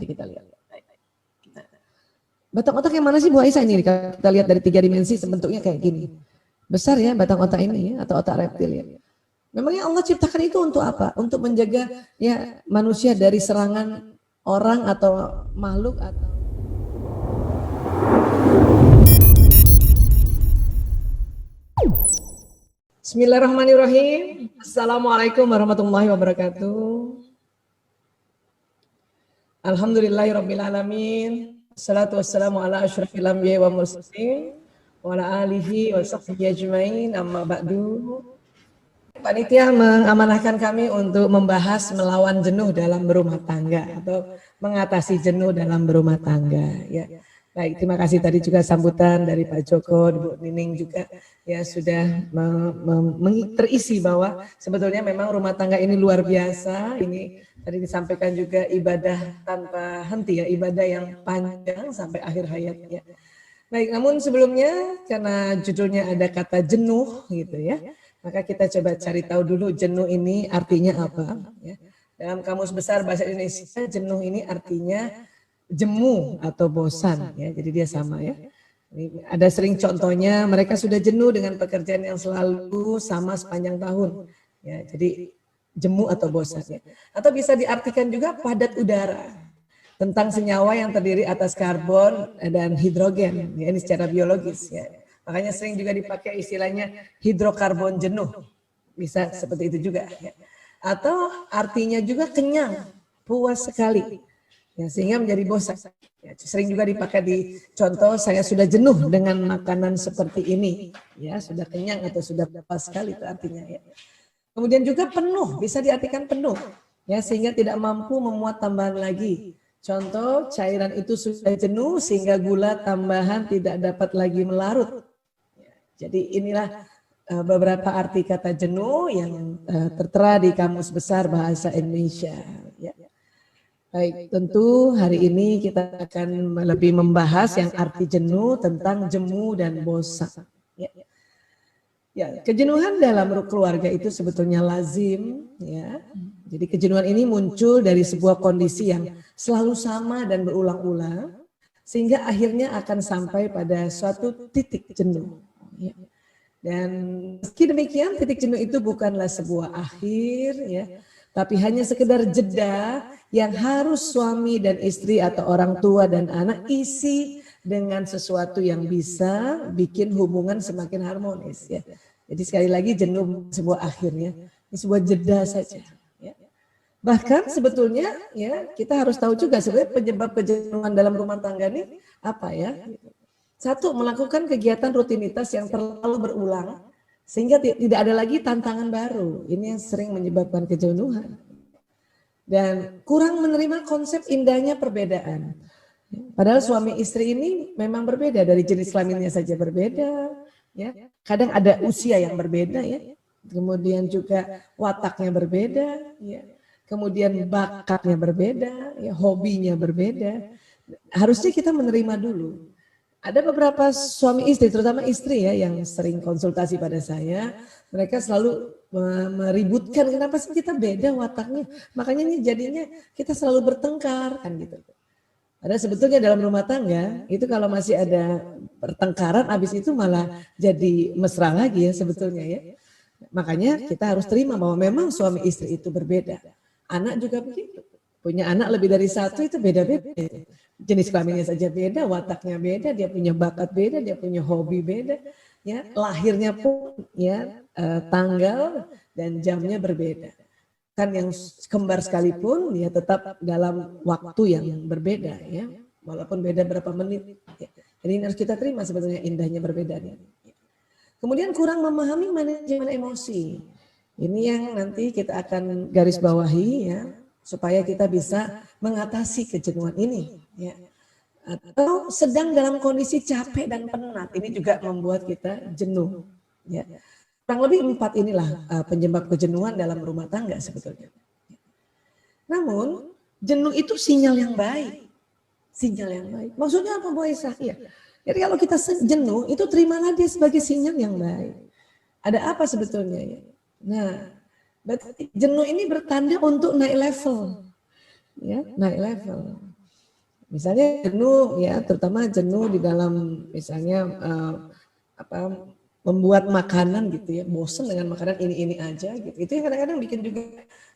nanti kita lihat. Batang otak yang mana sih Bu Aisyah ini? Kalau kita lihat dari 3 dimensi bentuknya kayak gini. Besar ya batang otak ini ya, atau otak reptil ya. Memangnya Allah ciptakan itu untuk apa? Untuk menjaga ya manusia dari serangan orang atau makhluk atau Bismillahirrahmanirrahim. Assalamualaikum warahmatullahi wabarakatuh. Alhamdulillahirrabbilalamin. Assalatu wassalamu ala asyrafil anbiya'i wa mursalin wa ala alihi wa sahbihi ajmain, amma ba'du. Panitia mengamanahkan kami untuk membahas melawan jenuh dalam berumah tangga atau mengatasi jenuh dalam berumah tangga ya. Baik, terima kasih tadi juga sambutan dari Pak Joko, Bu Nining juga ya sudah terisi bahwa sebetulnya memang rumah tangga ini luar biasa. Ini tadi disampaikan juga ibadah tanpa henti ya, ibadah yang panjang sampai akhir hayat ya. Baik, namun sebelumnya karena judulnya ada kata jenuh gitu ya, maka kita coba cari tahu dulu jenuh ini artinya apa ya. Dalam Kamus Besar Bahasa Indonesia, jenuh ini artinya jemu atau bosan ya, jadi dia sama ya. Ada sering contohnya mereka sudah jenuh dengan pekerjaan yang selalu sama sepanjang tahun ya, jadi jemu atau bosan ya. Atau bisa diartikan juga padat udara, tentang senyawa yang terdiri atas karbon dan hidrogen ya, ini secara biologis ya. Makanya sering juga dipakai istilahnya hidrokarbon jenuh, bisa seperti itu juga ya. Atau artinya juga kenyang, puas sekali ya, sehingga menjadi bosan ya. Sering juga dipakai di contoh, saya sudah jenuh dengan makanan seperti ini ya, sudah kenyang atau sudah puas sekali itu artinya ya. Kemudian juga penuh, bisa diartikan penuh ya, sehingga tidak mampu memuat tambahan lagi. Contoh, cairan itu sudah jenuh sehingga gula tambahan tidak dapat lagi melarut. Jadi inilah beberapa arti kata jenuh yang tertera di Kamus Besar Bahasa Indonesia ya. Baik, tentu hari ini kita akan lebih membahas yang arti jenuh tentang jemu dan bosan. Ya. Ya, kejenuhan dalam keluarga itu sebetulnya lazim ya. Jadi kejenuhan ini muncul dari sebuah kondisi yang selalu sama dan berulang-ulang sehingga akhirnya akan sampai pada suatu titik jenuh. Ya. Dan meski demikian titik jenuh itu bukanlah sebuah akhir ya, tapi hanya sekedar jeda yang harus suami dan istri atau orang tua dan anak isi dengan sesuatu yang bisa bikin hubungan semakin harmonis ya. Jadi sekali lagi jenuh sebuah akhirnya, ini sebuah jeda saja. Ya. Bahkan sebetulnya ya kita harus tahu juga sebenarnya penyebab kejenuhan dalam rumah tangga ini apa ya. Satu, melakukan kegiatan rutinitas yang terlalu berulang sehingga tidak ada lagi tantangan baru. Ini yang sering menyebabkan kejenuhan. Dan kurang menerima konsep indahnya perbedaan. Padahal suami istri ini memang berbeda, dari jenis kelaminnya saja berbeda, ya. Kadang ada usia yang berbeda ya. Kemudian juga wataknya berbeda, ya. Kemudian bakatnya berbeda, ya, hobinya berbeda. Harusnya kita menerima dulu. Ada beberapa suami istri, terutama istri ya, yang sering konsultasi pada saya, mereka selalu meributkan kenapa sih kita beda wataknya, makanya ini jadinya kita selalu bertengkar kan gitu. Padahal sebetulnya dalam rumah tangga itu kalau masih ada pertengkaran, habis itu malah jadi mesra lagi ya sebetulnya ya. Makanya kita harus terima bahwa memang suami istri itu berbeda. Anak juga begitu. Punya anak lebih dari satu itu beda-beda. Jenis kelaminnya saja beda, wataknya beda, dia punya bakat beda, dia punya hobi beda, ya lahirnya pun ya tanggal dan jamnya berbeda. Kan yang kembar sekalipun ya tetap dalam waktu yang berbeda ya, walaupun beda berapa menit. Ya. Jadi ini harus kita terima sebetulnya indahnya berbedanya. Kemudian kurang memahami manajemen emosi. Ini yang nanti kita akan garis bawahi ya, supaya kita bisa mengatasi kejenuhan ini ya. Atau sedang dalam kondisi capek dan penat, ini juga membuat kita jenuh ya. Kurang lebih 4 inilah penyebab kejenuhan dalam rumah tangga sebetulnya. Namun jenuh itu sinyal yang baik. Sinyal yang baik. Maksudnya apa Bu Aisyah? Ya. Jadi kalau kita jenuh itu terimalah dia sebagai sinyal yang baik. Ada apa sebetulnya ya? Nah, berarti jenuh ini bertanda untuk naik level. Ya, naik level. Misalnya jenuh ya, terutama jenuh di dalam misalnya membuat makanan gitu ya, bosen dengan makanan ini aja gitu. Itu yang kadang-kadang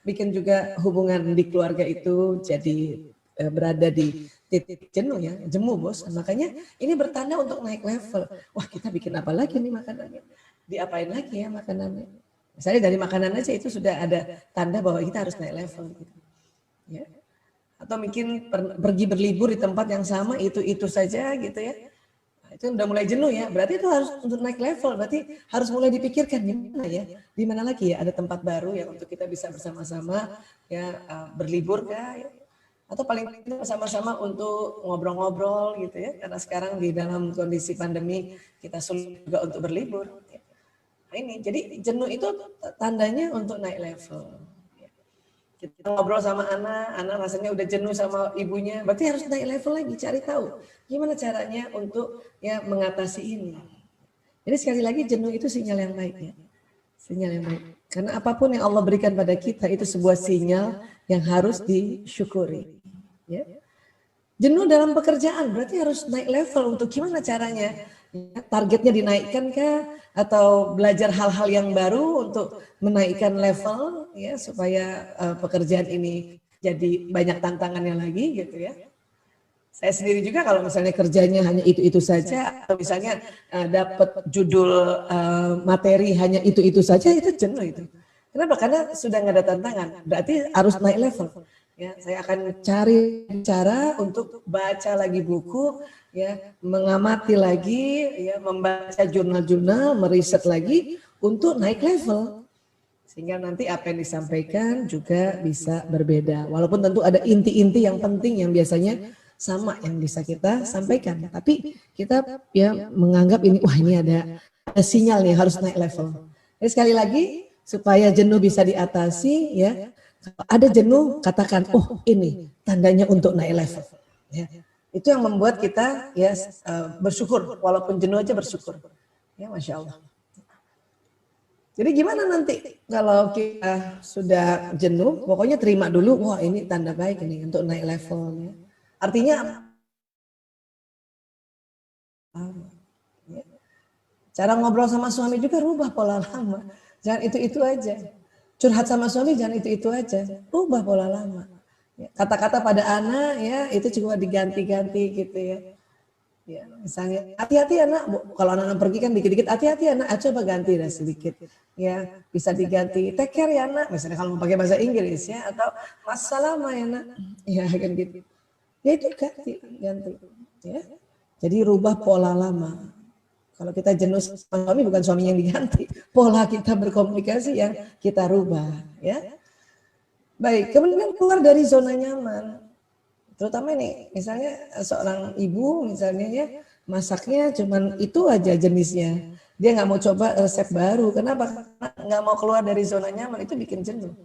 bikin juga hubungan di keluarga itu jadi berada di titik jenuh ya, jemu bosan. Makanya ini bertanda untuk naik level. Wah, kita bikin apa lagi nih makanannya? Diapain lagi ya makanannya? Misalnya dari makanan aja itu sudah ada tanda bahwa kita harus naik level gitu. Ya. Atau mungkin pergi berlibur di tempat yang sama itu saja gitu ya. Nah, itu udah mulai jenuh ya. Berarti itu harus untuk naik level. Berarti harus mulai dipikirkan gimana ya. Di mana lagi ya ada tempat baru ya untuk kita bisa bersama-sama ya berlibur ya. Atau paling tidak bersama-sama untuk ngobrol-ngobrol gitu ya. Karena sekarang di dalam kondisi pandemi kita sulit juga untuk berlibur. Nah, ini jadi jenuh itu tandanya untuk naik level. Kita ngobrol sama anak rasanya udah jenuh sama ibunya, berarti harus naik level lagi, cari tahu gimana caranya untuk ya mengatasi ini. Jadi sekali lagi jenuh itu sinyal yang baik ya, sinyal yang baik. Karena apapun yang Allah berikan pada kita itu sebuah sinyal yang harus disyukuri. Ya. Jenuh dalam pekerjaan berarti harus naik level untuk gimana caranya. Ya, targetnya dinaikkan kah atau belajar hal-hal yang baru untuk menaikkan level ya supaya pekerjaan ini jadi banyak tantangannya lagi gitu ya. Saya sendiri juga kalau misalnya kerjanya hanya itu saja atau misalnya dapat judul materi hanya itu saja itu jenuh itu. Kenapa? Karena sudah nggak ada tantangan. Berarti harus naik level. Ya, saya akan cari cara untuk baca lagi buku, ya, mengamati lagi, ya, membaca jurnal-jurnal, meriset lagi untuk naik level. Sehingga nanti apa yang disampaikan juga bisa berbeda. Walaupun tentu ada inti-inti yang penting yang biasanya sama yang bisa kita sampaikan. Tapi kita ya menganggap ini, wah ini ada sinyal nih harus naik level. Jadi sekali lagi supaya jenuh bisa diatasi ya. Kalau ada jenuh, katakan, oh ini tandanya untuk naik level. Ya. Itu yang membuat kita ya bersyukur, walaupun jenuh aja bersyukur. Ya, Masya Allah. Jadi gimana nanti kalau kita sudah jenuh, pokoknya terima dulu, wah ini tanda baik ini untuk naik levelnya. Artinya, cara ngobrol sama suami juga rubah pola lama. Jangan itu-itu aja. Curhat sama suami jangan itu aja, rubah pola lama. Kata-kata pada anak ya itu juga diganti-ganti gitu ya. Ya, misalnya hati-hati anak, kalau anak pergi kan dikit-dikit hati-hati anak, coba ganti dah sedikit. Ya, bisa diganti take care ya anak, misalnya kalau mau pakai bahasa Inggris ya atau wassalam ya anak. Ya kan gitu. Ya itu ganti. Ya. Jadi rubah pola lama. Kalau kita jenuh sama suami bukan suami yang diganti, pola kita berkomunikasi yang kita rubah, ya. Baik, kemudian keluar dari zona nyaman. Terutama nih, misalnya seorang ibu misalnya ya masaknya cuman itu aja jenisnya. Dia nggak mau coba resep baru. Kenapa? Karena nggak mau keluar dari zona nyaman itu bikin jenuh.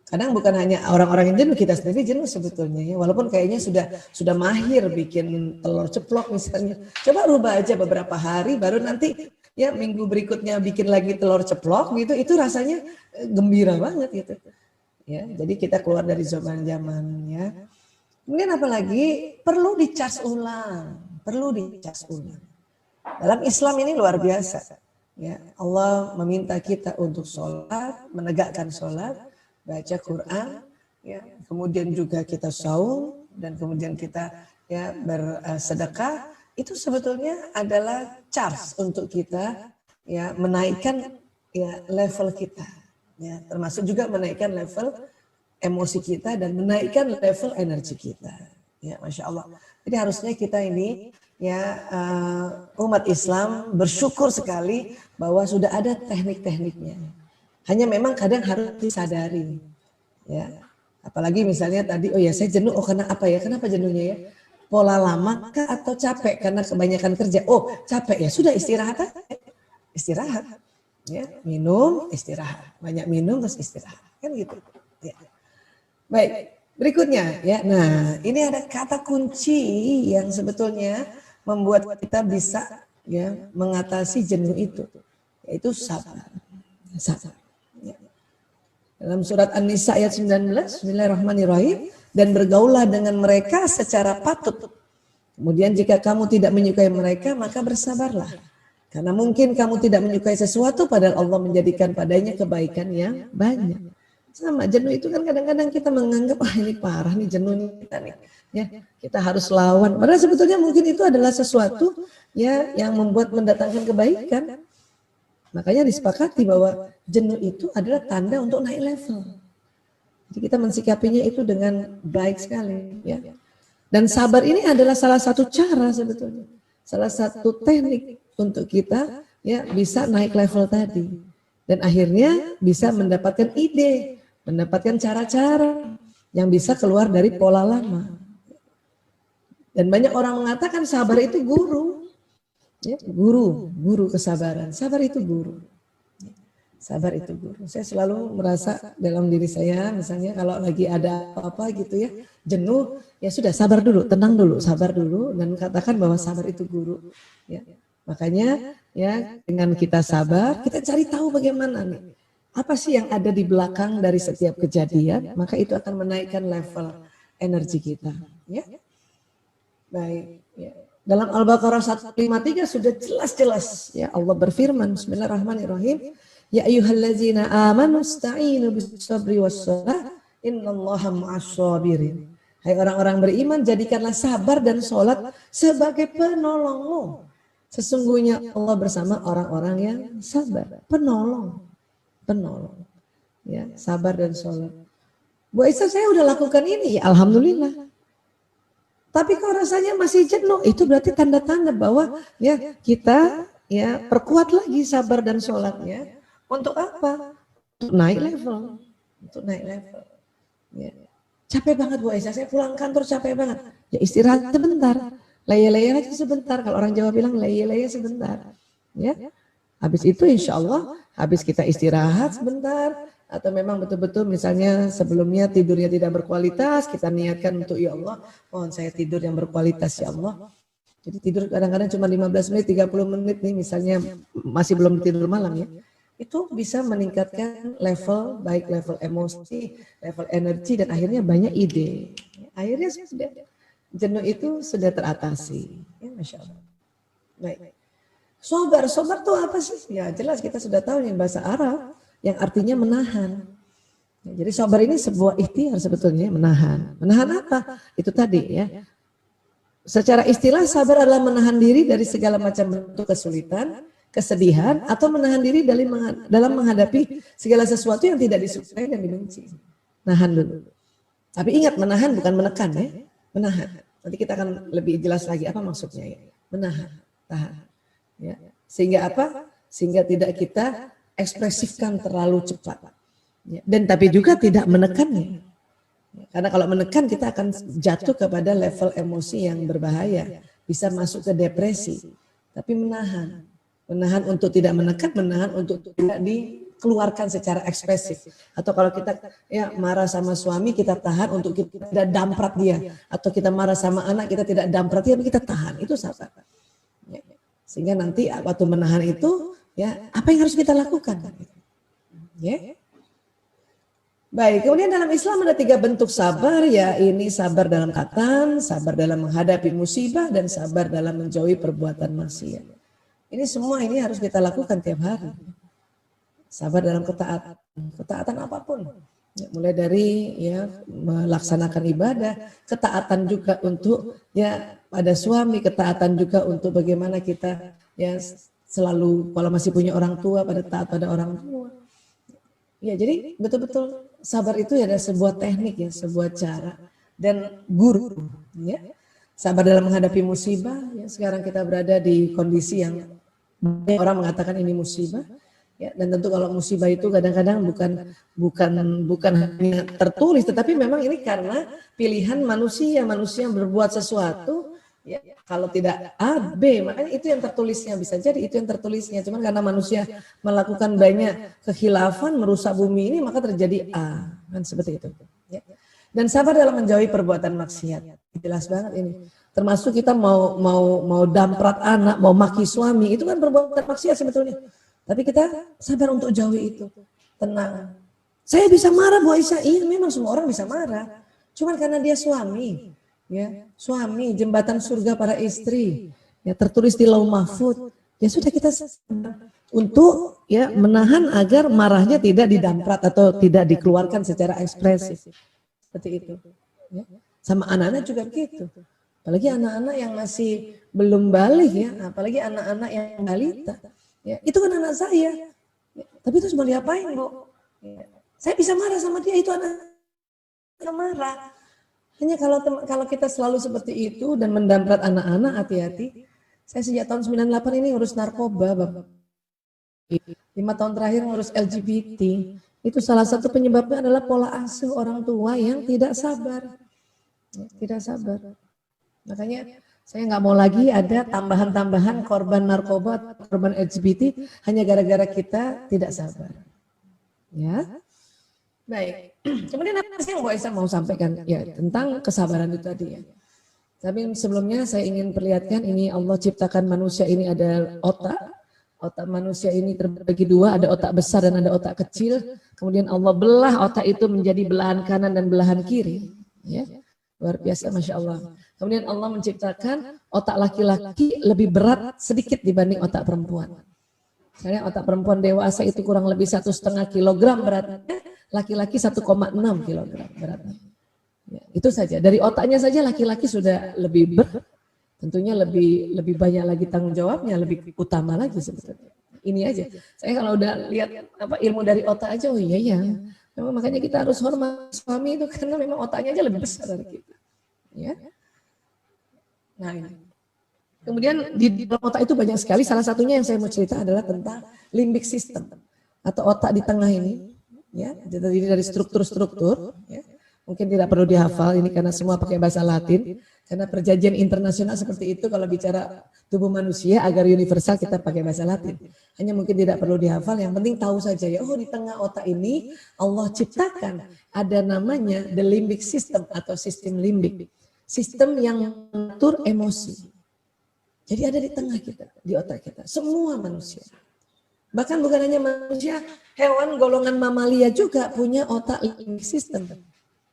Kadang bukan hanya orang-orang yang jenuh, kita sendiri jenuh sebetulnya ya. Walaupun kayaknya sudah mahir bikin telur ceplok misalnya. Coba rubah aja beberapa hari baru nanti ya minggu berikutnya bikin lagi telur ceplok gitu, itu rasanya gembira banget gitu. Ya, jadi kita keluar dari zona nyaman ya. Kemudian apalagi perlu dicas ulang, Dalam Islam ini luar biasa. Ya, Allah meminta kita untuk sholat, menegakkan sholat, baca Quran, ya, kemudian juga kita saum dan kemudian kita ya bersedekah. Itu sebetulnya adalah charge untuk kita ya menaikkan ya level kita, ya termasuk juga menaikkan level emosi kita dan menaikkan level energi kita. Ya, Masya Allah. Jadi harusnya kita ini ya umat Islam bersyukur sekali bahwa sudah ada teknik-tekniknya. Hanya memang kadang harus disadari. Ya. Apalagi misalnya tadi, oh ya saya jenuh, oh karena apa ya? Kenapa jenuhnya ya? Pola lama kah atau capek karena kebanyakan kerja? Oh capek ya, sudah istirahat aja. Istirahat. Ya, minum, istirahat. Banyak minum terus istirahat. Kan gitu. Ya. Baik, berikutnya ya. Nah, ini ada kata kunci yang sebetulnya membuat kita bisa ya mengatasi jenuh itu, yaitu sabar. Sabar. Ya. Dalam surat An-Nisa ayat 19, Bismillahirrahmanirrahim, dan bergaulah dengan mereka secara patut. Kemudian jika kamu tidak menyukai mereka, maka bersabarlah. Karena mungkin kamu tidak menyukai sesuatu padahal Allah menjadikan padanya kebaikan yang banyak. Sama jenuh itu kan kadang-kadang kita menganggap ini parah nih jenuh nih kita nih. Ya, kita harus lawan. Padahal sebetulnya mungkin itu adalah sesuatu ya yang membuat mendatangkan kebaikan. Makanya disepakati bahwa jenuh itu adalah tanda untuk naik level. Jadi kita mensikapinya itu dengan baik sekali ya. Dan sabar ini adalah salah satu cara sebetulnya. Salah satu teknik untuk kita ya bisa naik level tadi dan akhirnya bisa mendapatkan ide, mendapatkan cara-cara yang bisa keluar dari pola lama. Dan banyak orang mengatakan sabar itu guru, ya, guru kesabaran. Sabar itu guru, sabar itu guru. Saya selalu merasa dalam diri saya, misalnya kalau lagi ada apa-apa gitu ya, jenuh, ya sudah sabar dulu, tenang dulu, sabar dulu, dan katakan bahwa sabar itu guru. Ya. Makanya ya dengan kita sabar, kita cari tahu bagaimana nih. Apa sih yang ada di belakang dari setiap kejadian, maka itu akan menaikkan level energi kita. Ya. Baik. Ya. Dalam Al-Baqarah 153 sudah jelas-jelas ya Allah berfirman, Bismillahirrahmanirrahim, Ya ayyuhallazina amanu ista'inu bis-sabri was-shalah, innallaha ma'as-sabirin. Hai orang-orang beriman, jadikanlah sabar dan sholat sebagai penolongmu. Sesungguhnya Allah bersama orang-orang yang sabar, penolong. Ya, sabar dan sholat. Bu Aisyah, saya udah lakukan ini, ya alhamdulillah. Tapi kalau rasanya masih jenuh, itu berarti tanda-tanda bahwa ya kita ya perkuat lagi sabar dan sholatnya. Untuk apa? Untuk naik level. Ya. Capek banget Bu Aisyah, saya pulang kantor capek banget. Ya istirahat sebentar. Leye-leye aja sebentar, kalau orang Jawa bilang leye-leye sebentar. Ya, habis itu insya Allah, habis kita istirahat sebentar, atau memang betul-betul misalnya sebelumnya tidurnya tidak berkualitas, kita niatkan untuk ya Allah, mohon saya tidur yang berkualitas ya Allah. Jadi tidur kadang-kadang cuma 15 menit, 30 menit nih misalnya masih belum tidur malam ya. Itu bisa meningkatkan level, baik level emosi, level energi, dan akhirnya banyak ide. Akhirnya sudah jenuh itu sudah teratasi, ya Masya Allah. Baik. Sobar tuh apa sih? Ya jelas kita sudah tahu yang bahasa Arab yang artinya menahan. Ya, jadi sobar ini sebuah ikhtiar sebetulnya, menahan. Menahan apa? Itu tadi ya. Secara istilah sabar adalah menahan diri dari segala macam bentuk kesulitan, kesedihan, atau menahan diri dalam menghadapi segala sesuatu yang tidak disukai dan dibenci. Nahan dulu. Tapi ingat, menahan bukan menekan ya. Menahan. Nanti kita akan lebih jelas lagi apa maksudnya ya. Menahan, tahan. Ya. Sehingga apa? Sehingga tidak kita ekspresifkan terlalu cepat. Ya. Dan tapi juga tidak menekannya. Ya. Karena kalau menekan kita akan jatuh kepada level emosi yang berbahaya. Bisa masuk ke depresi. Tapi menahan. Menahan untuk tidak menekan, menahan untuk tidak dikeluarkan secara ekspresif. Atau kalau kita ya marah sama suami, kita tahan untuk kita tidak damprat dia. Atau kita marah sama anak, kita tidak damprat dia, tapi kita tahan. Itu sabar. Ya. Sehingga nanti waktu menahan itu, ya apa yang harus kita lakukan? Ya. Baik, kemudian dalam Islam ada 3 bentuk sabar, ya ini sabar dalam katan, sabar dalam menghadapi musibah, dan sabar dalam menjauhi perbuatan maksiat. Ini semua ini harus kita lakukan tiap hari. Sabar dalam ketaatan apapun. Ya, mulai dari ya melaksanakan ibadah, ketaatan juga untuk ya pada suami, ketaatan juga untuk bagaimana kita ya selalu kalau masih punya orang tua pada taat pada orang tua. Ya jadi betul-betul sabar itu ya ada sebuah teknik ya, sebuah cara dan guru ya. Sabar dalam menghadapi musibah, ya sekarang kita berada di kondisi yang orang mengatakan ini musibah, ya dan tentu kalau musibah itu kadang-kadang bukan hanya tertulis, tetapi memang ini karena pilihan manusia yang berbuat sesuatu, ya kalau tidak A, B, makanya itu yang tertulisnya, bisa jadi itu yang tertulisnya, cuman karena manusia melakukan banyak kekhilafan, merusak bumi ini, maka terjadi A, kan seperti itu. Ya. Dan sabar dalam menjauhi perbuatan maksiat. Jelas banget ini. Termasuk kita mau damprat anak, mau maki suami, itu kan perbuatan maksiat sebetulnya. Tapi kita sabar untuk jauhi itu. Tenang. Saya bisa marah Bu Aisyah, iya memang semua orang bisa marah. Cuman karena dia suami, ya, suami jembatan surga para istri, ya tertulis di Lauh Mahfud. Ya sudah kita untuk ya menahan agar marahnya tidak didamprat atau tidak dikeluarkan secara ekspresif. Seperti itu. Ya. Sama anak-anak juga begitu. Apalagi anak-anak yang masih belum balik ya, apalagi anak-anak yang balita. Ya, itu kan anak saya. Ya, tapi itu cuma diapain, Bu? Ya, saya bisa marah sama dia, itu anak marah. Hanya kalau kita selalu seperti itu dan mendamprat anak-anak, hati-hati. Saya sejak tahun 98 ini ngurus narkoba, Bapak. 5 tahun terakhir ngurus LGBT. Itu salah satu penyebabnya adalah pola asuh orang tua yang tidak sabar. Tidak sabar. Makanya saya nggak mau lagi ada tambahan-tambahan korban narkoba, korban LGBT hanya gara-gara kita tidak sabar. Ya, baik. Kemudian apa sih yang Bu Aisyah mau sampaikan? Ya, tentang kesabaran itu tadi ya. Tapi sebelumnya saya ingin perlihatkan ini Allah ciptakan manusia ini ada otak. Otak manusia ini terbagi dua, ada otak besar dan ada otak kecil. Kemudian Allah belah otak itu menjadi belahan kanan dan belahan kiri. Ya, luar biasa, Masya Allah. Kemudian Allah menciptakan otak laki-laki lebih berat sedikit dibanding otak perempuan. Misalnya otak perempuan dewasa itu kurang lebih 1,5 kilogram beratnya, laki-laki 1,6 kilogram beratnya. Ya, itu saja. Dari otaknya saja laki-laki sudah lebih tentunya lebih banyak lagi tanggung jawabnya, lebih utama lagi sebetulnya. Ini aja. Saya kalau udah lihat ilmu dari otak aja, oh iya ya. Memang makanya kita harus hormat suami itu karena memang otaknya aja lebih besar dari kita. Ya. Nah ini. Kemudian di dalam otak itu banyak sekali. Salah satunya yang saya mau cerita adalah tentang limbic system atau otak di tengah ini. Ya, terdiri dari struktur-struktur. Ya. Mungkin tidak perlu dihafal ini karena semua pakai bahasa Latin. Karena perjanjian internasional seperti itu kalau bicara tubuh manusia agar universal kita pakai bahasa Latin. Hanya mungkin tidak perlu dihafal, yang penting tahu saja ya, oh di tengah otak ini Allah ciptakan ada namanya the limbic system atau sistem limbik. Sistem yang mengatur emosi. Jadi ada di tengah kita, di otak kita, semua manusia. Bahkan bukan hanya manusia, hewan golongan mamalia juga punya otak limbic system.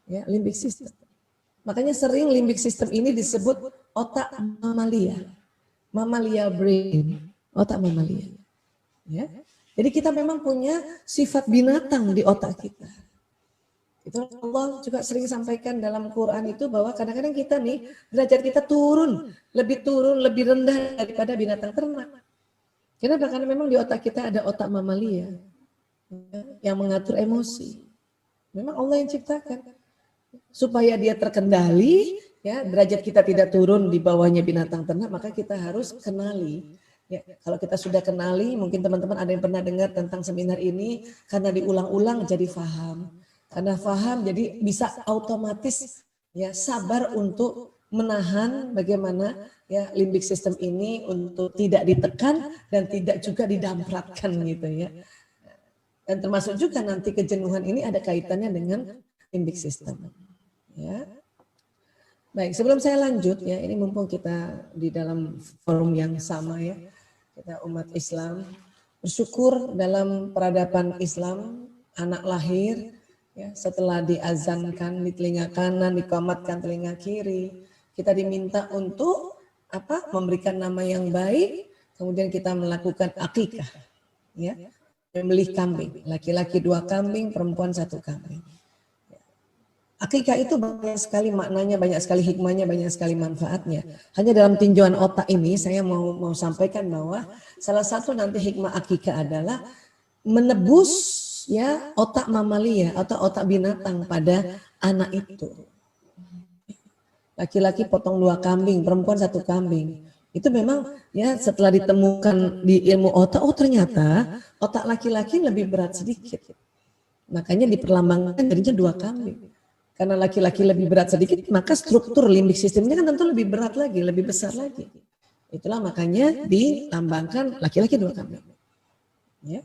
Ya, limbic system. Makanya sering limbic system ini disebut otak mamalia. Mamalia brain, otak mamalia. Ya. Jadi kita memang punya sifat binatang di otak kita. Itu Allah juga sering sampaikan dalam Quran itu bahwa kadang-kadang kita nih derajat kita turun, lebih rendah daripada binatang ternak. Kenapa? Karena memang di otak kita ada otak mamalia yang mengatur emosi. Memang Allah yang ciptakan. Supaya dia terkendali, ya derajat kita tidak turun di bawahnya binatang ternak, maka kita harus kenali. Ya, kalau kita sudah kenali, mungkin teman-teman ada yang pernah dengar tentang seminar ini, karena diulang-ulang jadi faham. Karena faham jadi bisa otomatis ya sabar untuk menahan bagaimana ya limbic system ini untuk tidak ditekan dan tidak juga didampratkan gitu ya. Dan termasuk juga nanti kejenuhan ini ada kaitannya dengan limbic system. Ya. Baik, sebelum saya lanjut ya, ini mumpung kita di dalam forum yang sama ya. Kita umat Islam bersyukur dalam peradaban Islam anak lahir ya, setelah diazankan di telinga kanan, dikomatkan telinga kiri, kita diminta untuk memberikan nama yang baik, kemudian kita melakukan akikah ya. Membeli kambing, laki-laki 2 kambing, perempuan 1 kambing. Akikah itu banyak sekali maknanya, banyak sekali hikmahnya, banyak sekali manfaatnya. Hanya dalam tinjauan otak ini saya mau sampaikan bahwa salah satu nanti hikmah akikah adalah menebus ya otak mamalia atau otak binatang pada anak itu. Laki-laki potong 2 kambing, perempuan 1 kambing. Itu memang ya setelah ditemukan di ilmu otak, oh ternyata otak laki-laki lebih berat sedikit. Makanya diperlambangkan jadinya 2 kambing. Karena laki-laki lebih berat sedikit, maka struktur limbik sistemnya kan tentu lebih berat lagi, lebih besar lagi. Itulah makanya dilambangkan laki-laki 2 kambing. Ya.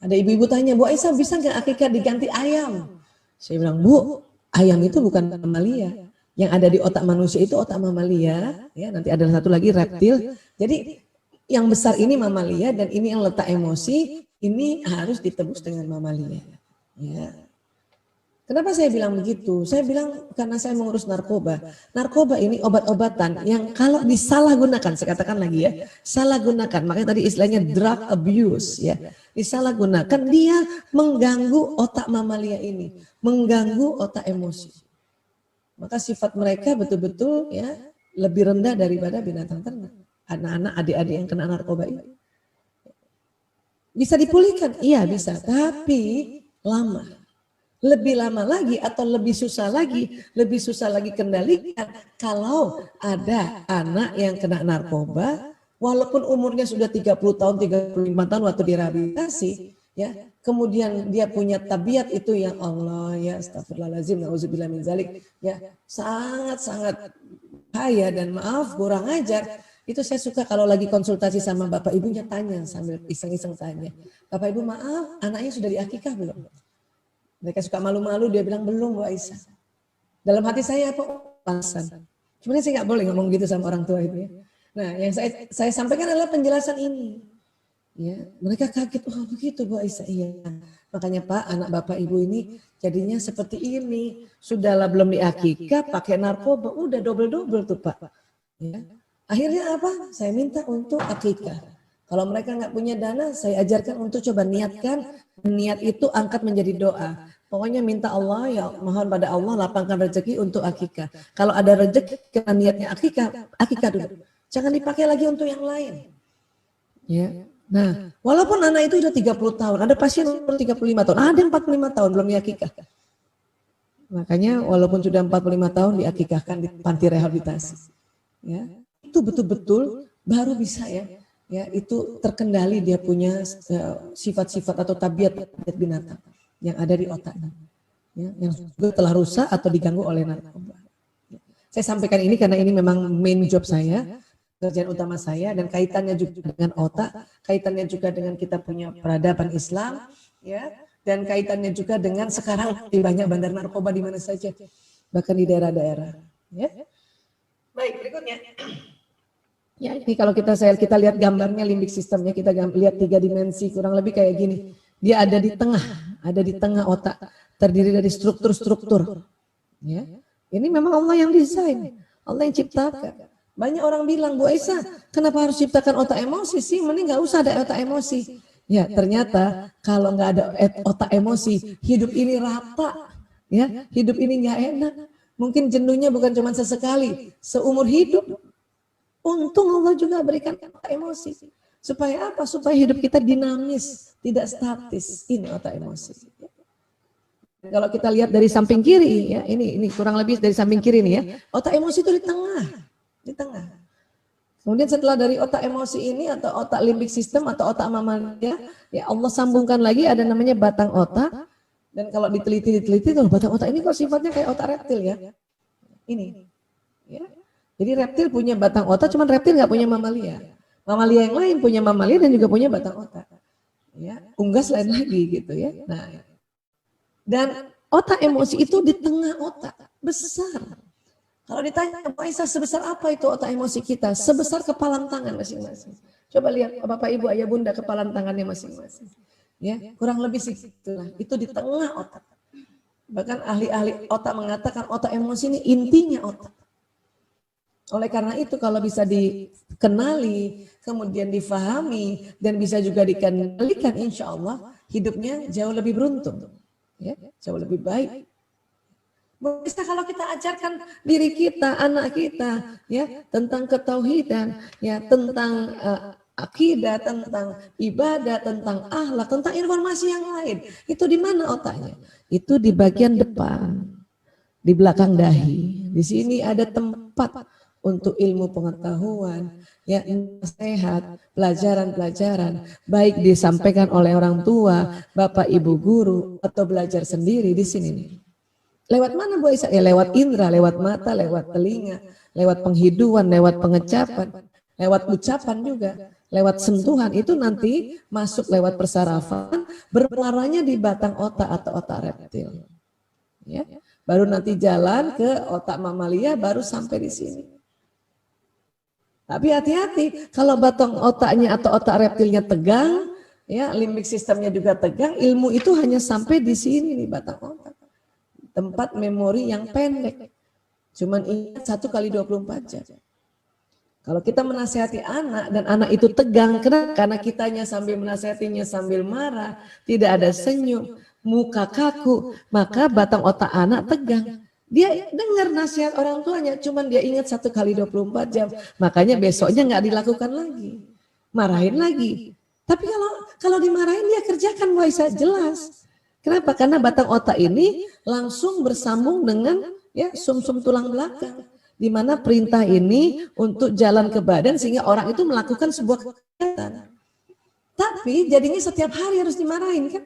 Ada ibu-ibu tanya, Bu Aisyah bisa nggak akikah diganti ayam? Saya bilang, Bu, ayam itu bukan mamalia. Yang ada di otak manusia itu otak mamalia. Ya, nanti ada satu lagi reptil. Jadi yang besar ini mamalia dan ini yang letak emosi, ini harus ditebus dengan mamalia. Ya. Kenapa saya bilang begitu? Saya bilang karena saya mengurus narkoba. Narkoba ini obat-obatan yang kalau disalahgunakan, saya katakan lagi ya, salah gunakan. Makanya tadi istilahnya drug abuse ya. Disalahgunakan dia mengganggu otak mamalia ini, mengganggu otak emosi. Maka sifat mereka betul-betul ya lebih rendah daripada binatang ternak. Anak-anak, adik-adik yang kena narkoba ini. Bisa dipulihkan? Iya bisa, tapi lama. Lebih lama lagi atau lebih susah lagi kendalikan kalau ada anak yang kena narkoba walaupun umurnya sudah 30 tahun, 35 tahun waktu direhabilitasi ya, kemudian dia punya tabiat itu yang Allah ya astagfirullahaladzim na'udzubillah min zalik ya, sangat-sangat bahaya dan maaf kurang ajar. Itu saya suka kalau lagi konsultasi sama bapak ibunya tanya sambil iseng-iseng tanya, Bapak Ibu maaf anaknya sudah diakikah belum? Mereka suka malu-malu, dia bilang belum Bu Aisyah. Dalam hati saya apa? Alasan. Sebenarnya saya nggak boleh ngomong gitu sama orang tua itu ya. Nah yang saya sampaikan adalah penjelasan ini. Ya, mereka kaget, oh begitu Bu Aisyah, iya. Makanya Pak, anak Bapak Ibu ini jadinya seperti ini. Sudahlah belum diakikah, pakai narkoba, udah double-double tuh Pak. Ya. Akhirnya apa? Saya minta untuk akikah. Kalau mereka nggak punya dana, saya ajarkan untuk coba niatkan. Niat itu angkat menjadi doa. Pokoknya minta Allah, ya mohon pada Allah lapangkan rezeki untuk akikah. Kalau ada rezeki karena niatnya akikah dulu. Jangan dipakai lagi untuk yang lain. Ya. Nah, walaupun anak itu sudah 30 tahun, ada pasien umur 35 tahun, ada 45 tahun belum diakikah. Makanya walaupun sudah 45 tahun diakikahkan di panti rehabilitasi. Ya. Itu betul-betul baru bisa ya. Ya, itu terkendali dia punya sifat-sifat atau tabiat binatang yang ada di otaknya, ya, yang juga telah rusak atau diganggu oleh narkoba. Saya sampaikan ini karena ini memang main job saya, pekerjaan utama saya, dan kaitannya juga dengan otak, kaitannya juga dengan kita punya peradaban Islam, ya, dan kaitannya juga dengan sekarang di banyak bandar narkoba di mana saja, bahkan di daerah-daerah. Ya. Baik, berikutnya. Ya, ini kalau kita lihat gambarnya limbik sistemnya, kita lihat 3 dimensi kurang lebih kayak gini. Dia ada di tengah otak, terdiri dari struktur-struktur. Ya. Ini memang Allah yang desain, Allah yang ciptakan. Banyak orang bilang, Bu Aisyah, kenapa harus ciptakan otak emosi sih? Mending nggak usah ada otak emosi. Ya, ternyata kalau nggak ada otak emosi, hidup ini rata. Ya, hidup ini nggak enak. Mungkin jenuhnya bukan cuma sesekali, seumur hidup. Untung Allah juga berikan otak emosi. Supaya apa? Supaya hidup kita dinamis, tidak statis. Ini otak emosi. Kalau kita lihat dari samping kiri, ya ini kurang lebih dari samping kiri nih ya. Otak emosi itu di tengah. Kemudian setelah dari otak emosi ini atau otak limbik sistem atau otak mamalia, ya Allah sambungkan lagi ada namanya batang otak. Dan kalau diteliti tuh batang otak ini kok sifatnya kayak otak reptil ya. Ini. Ya. Jadi reptil punya batang otak, cuman reptil nggak punya mamalia. Mamalia yang lain punya mamalia dan juga punya batang otak. Ya, unggas lain lagi gitu ya. Nah, dan otak emosi itu di tengah otak, besar. Kalau ditanya, Pak Aisyah sebesar apa itu otak emosi kita? Sebesar kepalan tangan masing-masing. Coba lihat Bapak Ibu Ayah Bunda kepalan tangannya masing-masing. Ya, kurang lebih segitulah. Itu di tengah otak. Bahkan ahli-ahli otak mengatakan otak emosi ini intinya otak. Oleh karena itu kalau bisa dikenali, kemudian difahami, dan bisa juga dikendalikan, insya Allah hidupnya jauh lebih beruntung, ya, jauh lebih baik. Bisa kalau kita ajarkan diri kita, anak kita, ya, tentang ketauhidan, ya, tentang akidah, tentang ibadah, tentang akhlak, tentang informasi yang lain, itu di mana otaknya? Itu di bagian depan, di belakang dahi. Di sini ada tempat untuk ilmu pengetahuan, ya, nasihat, pelajaran-pelajaran, baik disampaikan oleh orang tua, bapak ibu guru, atau belajar sendiri di sini nih. Lewat mana Bu Aisyah? Ya lewat indera, lewat mata, lewat telinga, lewat penghiduan, lewat pengecapan, lewat ucapan juga, lewat sentuhan. Itu nanti masuk lewat persarafan, bermuaranya di batang otak atau otak reptil. Ya, baru nanti jalan ke otak mamalia, baru sampai di sini. Tapi hati-hati, kalau batang otaknya atau otak reptilnya tegang, ya limbik sistemnya juga tegang, ilmu itu hanya sampai di sini nih batang otak. tempat memori yang pendek. Cuman ingat 1 kali 24 jam. Kalau kita menasihati anak dan anak itu tegang, karena kitanya sambil menasihatinya sambil marah, tidak ada senyum, muka kaku, maka batang otak anak tegang. Dia dengar nasihat orang tuanya, cuman dia ingat 1 kali 24 jam. Makanya besoknya nggak dilakukan lagi, marahin lagi. Tapi kalau dimarahin dia kerjakan, Aisyah, jelas. Kenapa? Karena batang otak ini langsung bersambung dengan sumsum tulang belakang, di mana perintah ini untuk jalan ke badan sehingga orang itu melakukan sebuah kegiatan. Tapi jadinya setiap hari harus dimarahin kan?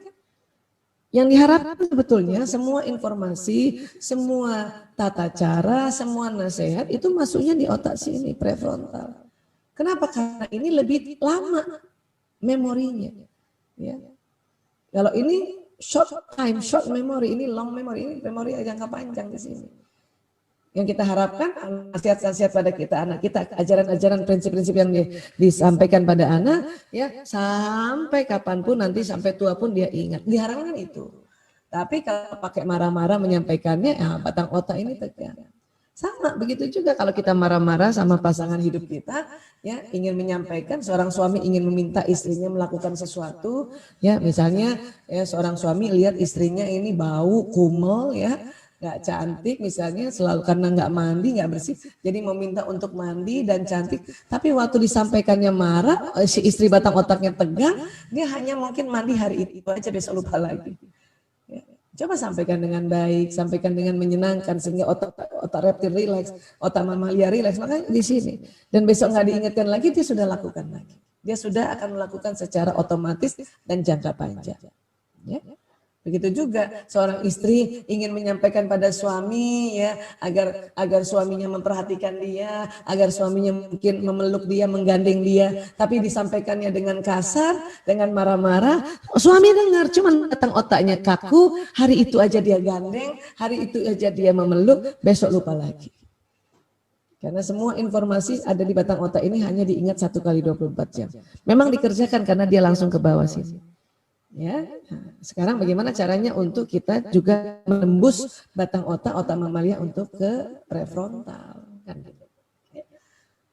Yang diharapkan sebetulnya semua informasi, semua tata cara, semua nasihat itu masuknya di otak sini, prefrontal. Kenapa? Karena ini lebih lama memorinya. Ya. Kalau ini short time, short memory, ini long memory, ini memori jangka panjang di sini. Yang kita harapkan nasihat-nasihat pada kita, anak kita, ajaran-ajaran, prinsip-prinsip yang disampaikan pada anak, ya sampai kapanpun nanti sampai tua pun dia ingat. Diharapkan itu. Tapi kalau pakai marah-marah menyampaikannya, ya batang otak ini tegang. Sama begitu juga kalau kita marah-marah sama pasangan hidup kita, ya ingin menyampaikan, seorang suami ingin meminta istrinya melakukan sesuatu, ya misalnya ya seorang suami lihat istrinya ini bau, kumel, ya nggak cantik misalnya, selalu karena nggak mandi, nggak bersih, jadi meminta untuk mandi dan cantik. Tapi waktu disampaikannya marah, si istri batang otaknya tegang, dia hanya mungkin mandi hari itu aja, besok lupa lagi. Ya. Coba sampaikan dengan baik, sampaikan dengan menyenangkan sehingga otak reptil rileks, otak mamalia rileks. Makanya di sini. Dan besok nggak diingatkan lagi, dia sudah lakukan lagi. Dia sudah akan melakukan secara otomatis dan jangka panjang. Ya. Begitu juga seorang istri ingin menyampaikan pada suami, ya agar suaminya memperhatikan dia, agar suaminya mungkin memeluk dia, menggandeng dia, tapi disampaikannya dengan kasar, dengan marah-marah. Suami dengar, cuman datang otaknya kaku, hari itu aja dia gandeng, hari itu aja dia memeluk, besok lupa lagi. Karena semua informasi ada di batang otak ini hanya diingat 1 kali 24 jam. Memang dikerjakan karena dia langsung ke bawah sini. Ya, nah, sekarang bagaimana caranya untuk kita juga menembus batang otak mamalia untuk ke prefrontal kan gitu.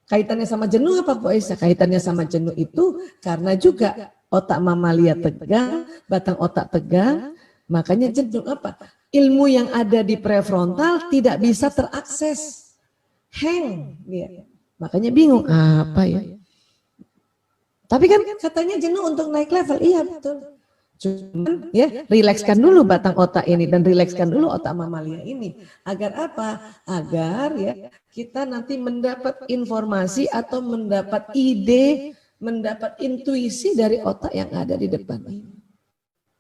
Kaitannya sama jenuh apa Bu Aisyah? Kaitannya sama jenuh itu karena juga otak mamalia tegang, batang otak tegang, makanya jenuh apa? Ilmu yang ada di prefrontal tidak bisa terakses, hang dia. Makanya bingung apa ya? Tapi kan katanya jenuh untuk naik level, iya betul. Cuman ya rilekskan dulu batang otak ini dan rilekskan dulu otak mamalia ini. Agar apa? Agar ya kita nanti mendapat informasi atau mendapat ide, mendapat intuisi dari otak yang ada di depan ini.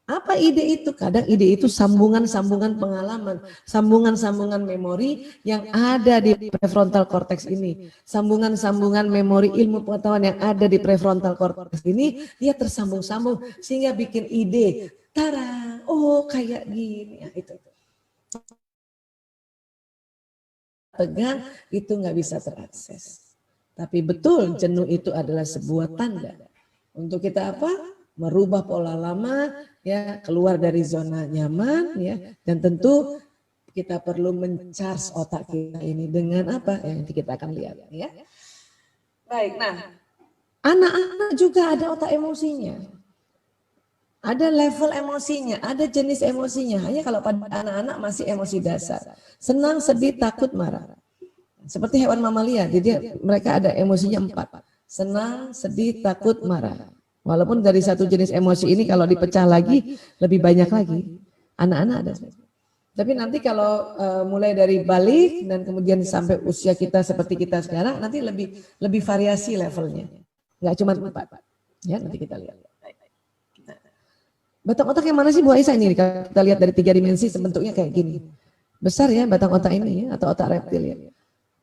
Apa ide itu? Kadang ide itu sambungan-sambungan pengalaman, sambungan-sambungan memori yang ada di prefrontal cortex ini. Sambungan-sambungan memori ilmu pengetahuan yang ada di prefrontal cortex ini, dia tersambung-sambung sehingga bikin ide. Tara, oh kayak gini. Ya, itu. Tegang itu nggak bisa terakses. Tapi betul jenuh itu adalah sebuah tanda. Untuk kita apa? Merubah pola lama, ya keluar dari zona nyaman, ya dan tentu kita perlu mencharge otak kita ini dengan apa? Ya, nanti kita akan lihat, ya. Baik, nah anak-anak juga ada otak emosinya, ada level emosinya, ada jenis emosinya. Hanya kalau pada anak-anak masih emosi dasar, senang, sedih, takut, marah. Seperti hewan mamalia, jadi mereka ada emosinya 4, senang, sedih, takut, marah. Walaupun dari satu jenis emosi ini kalau dipecah lagi lebih banyak lagi. Anak-anak ada. Tapi nanti kalau mulai dari balik dan kemudian sampai usia kita seperti kita sekarang, nanti lebih variasi levelnya. Enggak cuma 4. Ya, nanti kita lihat. Batang otak yang mana sih Bu Aisyah ini? Kalau kita lihat dari 3 dimensi bentuknya kayak gini. Besar ya batang otak ini ya, atau otak reptil ya.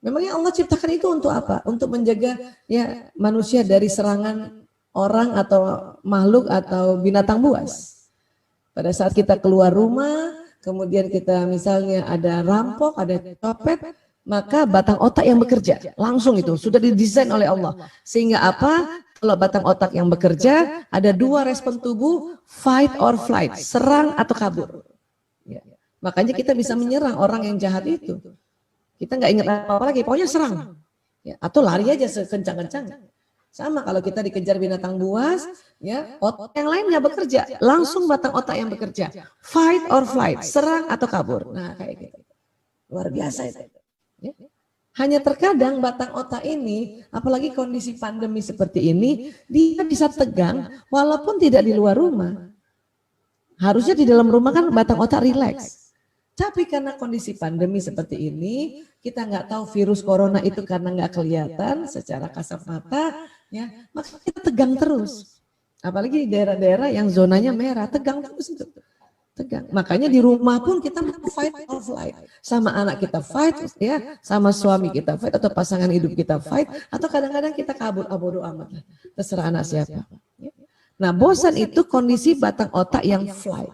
Memangnya Allah ciptakan itu untuk apa? Untuk menjaga ya manusia dari serangan orang atau makhluk atau binatang buas. Pada saat kita keluar rumah, kemudian kita misalnya ada rampok, ada copet, maka batang otak yang bekerja langsung itu sudah didesain oleh Allah. Sehingga apa? Kalau batang otak yang bekerja, ada 2 respon tubuh, fight or flight, serang atau kabur. Ya. Makanya kita bisa menyerang orang yang jahat itu. Kita nggak ingat apa-apa lagi, pokoknya serang. Ya, atau lari aja sekencang-kencang. Sama kalau kita dikejar binatang buas, ya otak yang lain nggak bekerja, langsung batang otak yang bekerja. Fight or flight, serang atau kabur. Nah kayak gitu. Luar biasa itu. Ya. Hanya terkadang batang otak ini, apalagi kondisi pandemi seperti ini, dia bisa tegang walaupun tidak di luar rumah. Harusnya di dalam rumah kan batang otak rileks. Tapi karena kondisi pandemi seperti ini, kita nggak tahu virus corona itu karena nggak kelihatan secara kasat mata, ya, maka kita tegang terus. Apalagi di daerah-daerah yang zonanya merah, tegang terus itu. Tegang. Makanya di rumah pun kita mau fight or flight. Sama anak kita fight, ya, sama suami kita fight, atau pasangan hidup kita fight, atau kadang-kadang kita kabur, bodo amat, terserah anak siapa. Nah, bosan itu kondisi batang otak yang flight.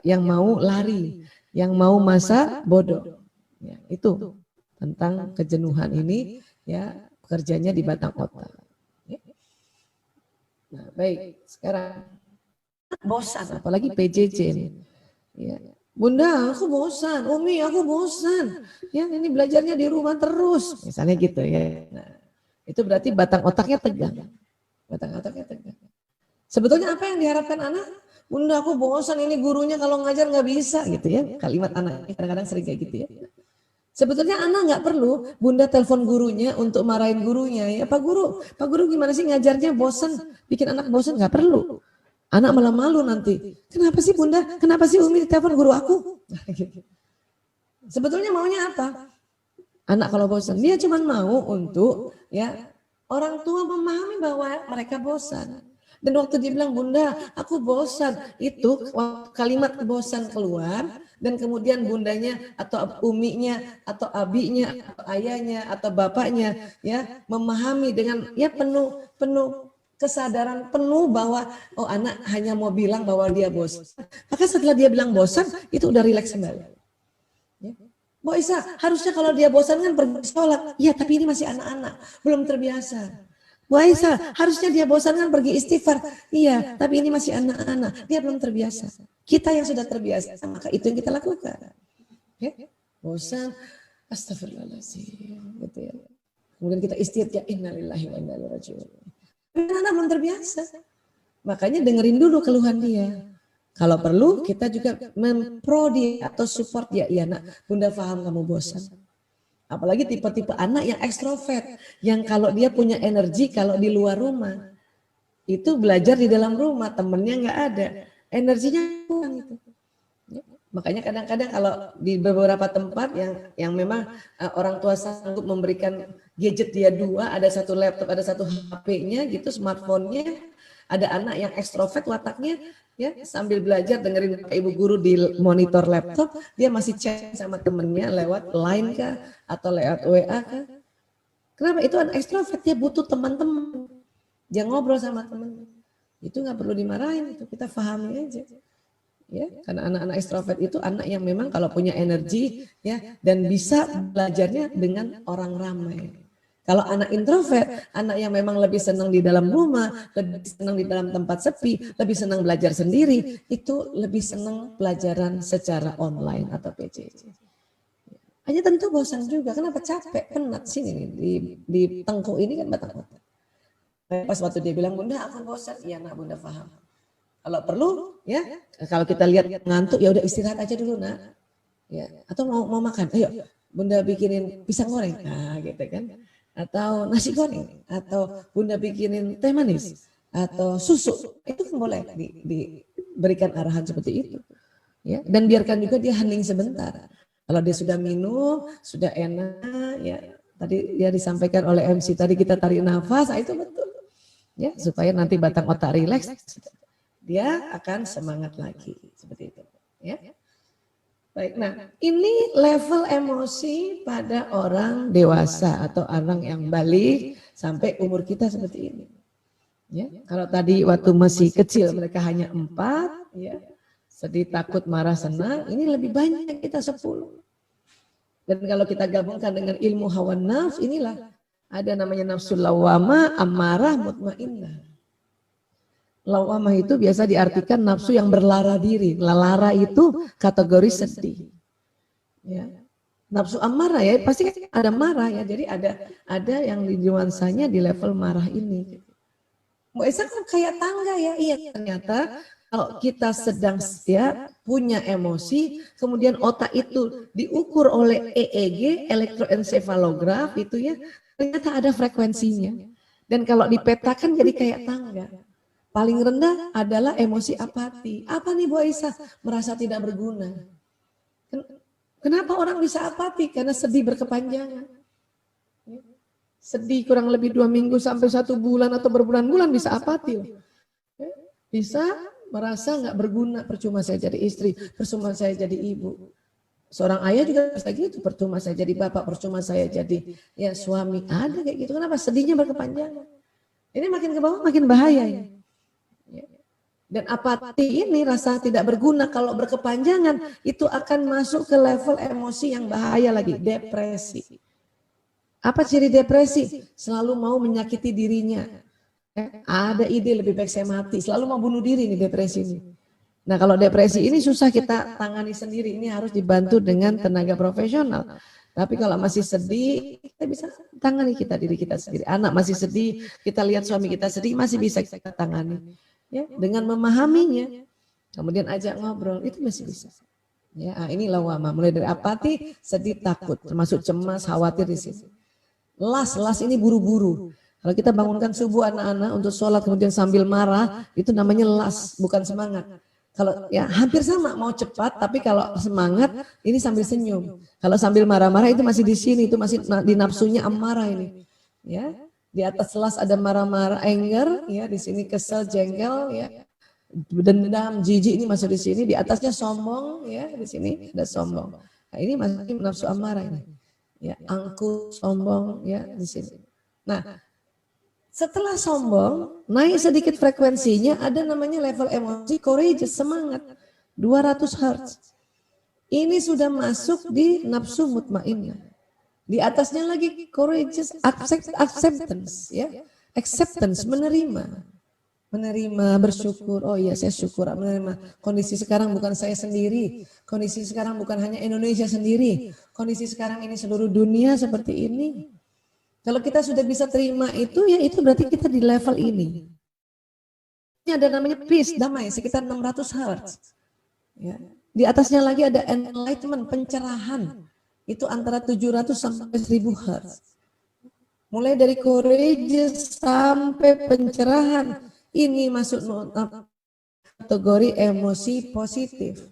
Yang mau lari, yang mau masa bodoh. Ya, itu tentang kejenuhan ini, ya, kerjanya di batang otak. Ya. Nah, baik, sekarang bosan, apalagi PJJ. Ya. Bunda, aku bosan. Umi, aku bosan. Ya, ini belajarnya di rumah terus. Misalnya gitu ya. Nah, itu berarti batang otaknya tegang. Batang otaknya tegang. Sebetulnya apa yang diharapkan anak? Bunda, aku bosan, ini gurunya kalau ngajar nggak bisa gitu ya. Kalimat anak kadang-kadang sering kayak gitu ya. Sebetulnya anak nggak perlu Bunda telepon gurunya untuk marahin gurunya. Ya Pak Guru gimana sih ngajarnya, bosan, bikin anak bosan, nggak perlu. Anak malah malu nanti. Kenapa sih Bunda? Kenapa sih Umi telepon guru aku? Sebetulnya maunya apa? Anak kalau bosan, dia cuma mau untuk, ya, orang tua memahami bahwa mereka bosan. Dan waktu dia bilang, Bunda, aku bosan, itu kalimat bosan keluar, dan kemudian bundanya atau uminya atau abinya atau ayahnya atau bapaknya, ya, memahami dengan, ya, penuh kesadaran penuh bahwa oh anak hanya mau bilang bahwa dia bosan. Maka setelah dia bilang bosan, itu udah rileks kembali. Ya. Bu Isa, harusnya kalau dia bosan kan pergi sholat. Iya, tapi ini masih anak-anak, belum terbiasa. Bu Aisyah, harusnya dia bosan kan pergi istighfar. Iya, tapi ini masih anak-anak, dia belum terbiasa. Kita yang sudah terbiasa, maka itu yang kita lakukan. Ya? Bosan, astagfirullahaladzim. Gitu ya. Kemudian kita istighfar, ya innalillahi wa inna ilaihi raji'un. Anak belum terbiasa. Makanya dengerin dulu keluhan dia. Kalau perlu kita juga mempro dia atau support dia. Iya nak, Bunda paham kamu bosan. Apalagi tipe-tipe anak yang ekstrovert, yang kalau dia punya energi kalau di luar rumah, itu belajar di dalam rumah, temennya nggak ada, energinya kurang itu. Makanya kadang-kadang kalau di beberapa tempat yang memang orang tua sanggup memberikan gadget dia dua, ada satu laptop, ada satu HP-nya gitu, smartphone-nya, ada anak yang ekstrovert wataknya, ya, sambil belajar dengerin ibu guru di monitor laptop, dia masih chat sama temennya lewat line kah atau lewat WA kah. Kenapa? Itu anak ekstrovert, dia butuh teman-teman, dia ngobrol sama temen. Itu nggak perlu dimarahin, itu kita pahami aja. Ya, karena anak-anak ekstrovert itu anak yang memang kalau punya energi, ya, dan bisa belajarnya dengan orang ramai. Kalau anak introvert, anak yang memang lebih senang di dalam rumah, lebih senang di dalam tempat sepi, lebih senang belajar sendiri, itu lebih senang pelajaran secara online atau PJJ. Hanya tentu bosan juga, kenapa capek, penat sini di tengkuk ini kan batang otak. Pas waktu dia bilang, Bunda aku bosan, iya nak Bunda paham. Kalau perlu, ya, kalau kita lihat ngantuk, ya udah istirahat aja dulu nak. Ya, atau mau makan, ayo Bunda bikinin pisang goreng, nah gitu kan. Atau nasi goreng, atau Bunda bikinin teh manis, atau susu, itu kan boleh diberikan arahan seperti itu. Ya, dan biarkan juga dia hening sebentar. Kalau dia sudah minum, sudah enak, ya tadi dia disampaikan oleh MC tadi kita tarik nafas, itu betul. Ya, supaya nanti batang otak rileks, dia akan semangat lagi seperti itu. Ya. Baik, nah ini level emosi pada orang dewasa atau orang yang balik sampai umur kita seperti ini. Ya, kalau tadi waktu masih kecil mereka hanya 4, ya, sedih, takut, marah, senang, ini lebih banyak kita 10. Dan kalau kita gabungkan dengan ilmu hawa nafs, inilah ada namanya nafsul lawwamah, amarah, mutmainnah. Lawamah itu biasa diartikan nafsu yang berlara diri. Lara itu kategori sedih. Ya. Nafsu amarah ya pasti kan ada marah ya. Jadi ada yang di nuansanya di level marah ini. Mbak Esa kan kayak tangga ya. Iya ternyata kalau kita sedang ya punya emosi, kemudian otak itu diukur oleh EEG, elektroensefalograf itu ya, ternyata ada frekuensinya. Dan kalau dipetakan jadi kayak tangga. Paling rendah adalah emosi apati. Apa nih Bu Aisyah? Merasa tidak berguna. Kenapa orang bisa apati? Karena sedih berkepanjangan. Sedih kurang lebih 2 minggu sampai 1 bulan atau berbulan-bulan bisa apati. Bisa merasa nggak berguna, percuma saya jadi istri, percuma saya jadi ibu. Seorang ayah juga bisa gitu, percuma saya jadi bapak, percuma saya jadi ya suami. Ada kayak gitu. Kenapa? Sedihnya berkepanjangan. Ini makin ke bawah makin bahaya ini. Dan apati ini rasa tidak berguna kalau berkepanjangan itu akan masuk ke level emosi yang bahaya lagi, depresi. Apa ciri depresi? Selalu mau menyakiti dirinya. Ada ide lebih baik saya mati, selalu mau bunuh diri nih depresi ini. Nah kalau depresi ini susah kita tangani sendiri, ini harus dibantu dengan tenaga profesional. Tapi kalau masih sedih, kita bisa tangani diri kita sendiri. Anak masih sedih, kita lihat suami kita sedih, masih bisa kita tangani. Ya, dengan memahaminya, kemudian ajak ngobrol, itu masih bisa. Ya, ini lawamah, mulai dari apati, sedih, takut, termasuk cemas, khawatir di sini. Las ini buru-buru. Kalau kita bangunkan subuh anak-anak untuk sholat kemudian sambil marah, itu namanya las, bukan semangat. Kalau ya hampir sama, mau cepat, tapi kalau semangat ini sambil senyum. Kalau sambil marah-marah itu masih di sini, itu masih di nafsunya amarah ini. Ya. Di atas las ada marah-marah, anger, ya di sini kesel, jengkel, ya dendam, jijik ini masuk di sini. Di atasnya sombong, ya di sini ada sombong. Nah, ini masih nafsu amarah ini, ya angkuh, sombong, ya di sini. Nah, setelah sombong naik sedikit frekuensinya, ada namanya level emosi courageous, semangat 200 Hz. Ini sudah masuk di nafsu mutmainnah. Di atasnya lagi courageous acceptance, ya acceptance, menerima, bersyukur. Oh iya saya syukur menerima kondisi sekarang bukan saya sendiri, kondisi sekarang bukan hanya Indonesia sendiri, kondisi sekarang ini seluruh dunia seperti ini. Kalau kita sudah bisa terima itu ya itu berarti kita di level ini. Ini ada namanya peace, damai sekitar 600 Hz. Ya. Di atasnya lagi ada enlightenment, pencerahan. Itu antara 700 sampai 1000 Hz. Mulai dari courageous sampai pencerahan. Ini masuk kategori emosi positif.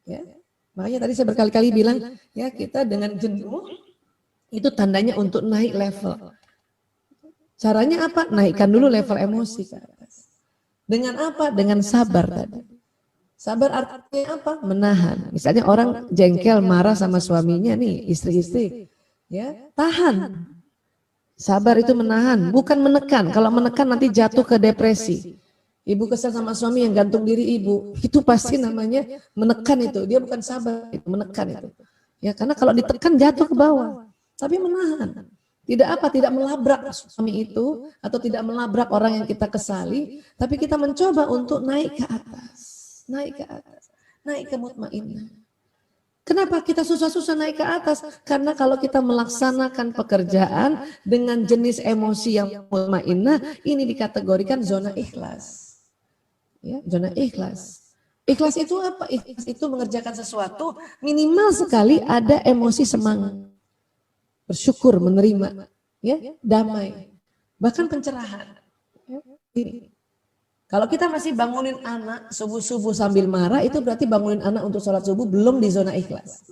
Ya. Makanya tadi saya berkali-kali bilang, ya kita dengan jenuh, itu tandanya untuk naik level. Caranya apa? Naikkan dulu level emosi ke atas. Dengan apa? Dengan sabar tadi. Sabar artinya apa? Menahan. Misalnya orang jengkel marah sama suaminya nih, istri-istri. Ya, tahan. Sabar itu menahan, bukan menekan. Kalau menekan nanti jatuh ke depresi. Ibu kesal sama suami yang gantung diri ibu, itu pasti namanya menekan itu. Dia bukan sabar, itu menekan itu. Ya, karena kalau ditekan jatuh ke bawah. Tapi menahan. Tidak melabrak suami itu atau tidak melabrak orang yang kita kesali, tapi kita mencoba untuk naik ke atas. Naik ke atas, naik ke mutmainnah. Kenapa kita susah-susah naik ke atas? Karena kalau kita melaksanakan pekerjaan dengan jenis emosi yang mutmainnah, ini dikategorikan zona ikhlas. Ya, zona ikhlas. Ikhlas itu apa? Ikhlas itu mengerjakan sesuatu minimal sekali ada emosi semangat, bersyukur, menerima, ya, damai, bahkan pencerahan. Ini. Kalau kita masih bangunin anak subuh-subuh sambil marah, itu berarti bangunin anak untuk sholat subuh belum di zona ikhlas.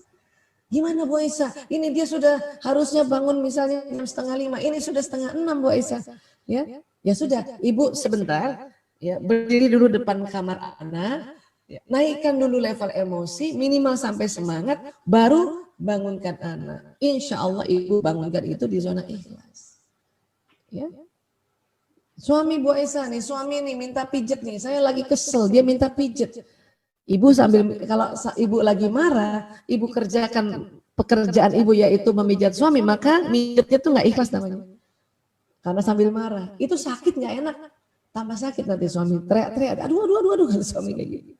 Gimana Bu Aisyah? Ini dia sudah harusnya bangun misalnya 6:30, ini sudah 5:30 Bu Aisyah. Ya sudah, Ibu sebentar, ya berdiri dulu depan kamar anak, ya, naikkan dulu level emosi, minimal sampai semangat, baru bangunkan anak. Insya Allah Ibu bangunkan itu di zona ikhlas. Ya. Suami Bu Aisyah nih, suami nih minta pijet nih, saya lagi kesel, dia minta pijet. Ibu sambil, kalau ibu lagi marah, ibu kerjakan pekerjaan ibu yaitu memijat suami, maka mijetnya tuh nggak ikhlas namanya. Karena sambil marah, itu sakit nggak enak. tambah sakit nanti suami teriak-teriak, aduh kata suami kayak gitu.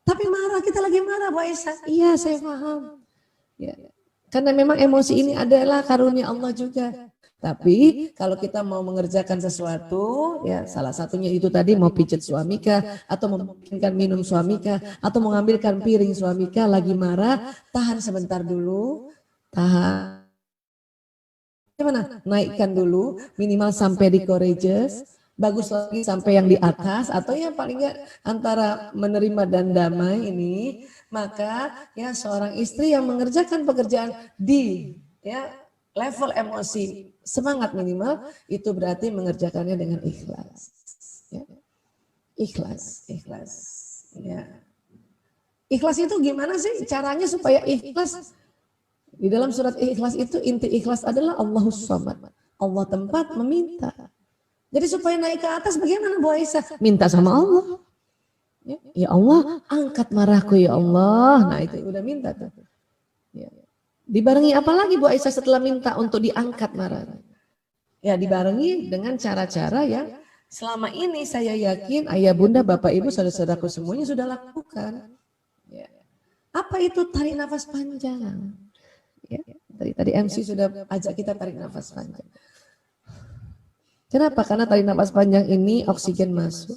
Tapi marah, kita lagi marah Bu Aisyah. Iya saya paham. Ya. Karena memang emosi ini adalah karunia Allah juga. Tapi kalau kita mau mengerjakan sesuatu, ya salah satunya itu tadi mau pijat suamika, atau membikinkan minum suamika, atau mengambilkan piring suamika lagi marah, tahan sebentar dulu, tahan. Gimana? Naikkan dulu, minimal sampai di courageous, bagus lagi sampai yang di atas, atau ya paling nggak antara menerima dan damai ini, maka ya seorang istri yang mengerjakan pekerjaan di ya level emosi semangat minimal, itu berarti mengerjakannya dengan ikhlas. Ya. Ikhlas. Ya. Ikhlas itu gimana sih caranya supaya ikhlas? Di dalam surat ikhlas itu inti ikhlas adalah Allahus Samad. Allah tempat meminta. Jadi supaya naik ke atas bagaimana Bu Aisyah? Minta sama Allah. Ya Allah, angkat marahku ya Allah. Nah itu udah minta tuh. Ya. Dibarengi apa lagi Bu Aisyah setelah minta untuk diangkat marah? Ya dibarengi dengan cara-cara yang selama ini saya yakin ayah bunda bapak ibu saudara-saudaraku semuanya sudah lakukan. Ya. Apa itu tarik nafas panjang? Ya, tadi MC sudah ajak kita tarik nafas panjang. Kenapa? Karena tarik nafas panjang ini oksigen masuk.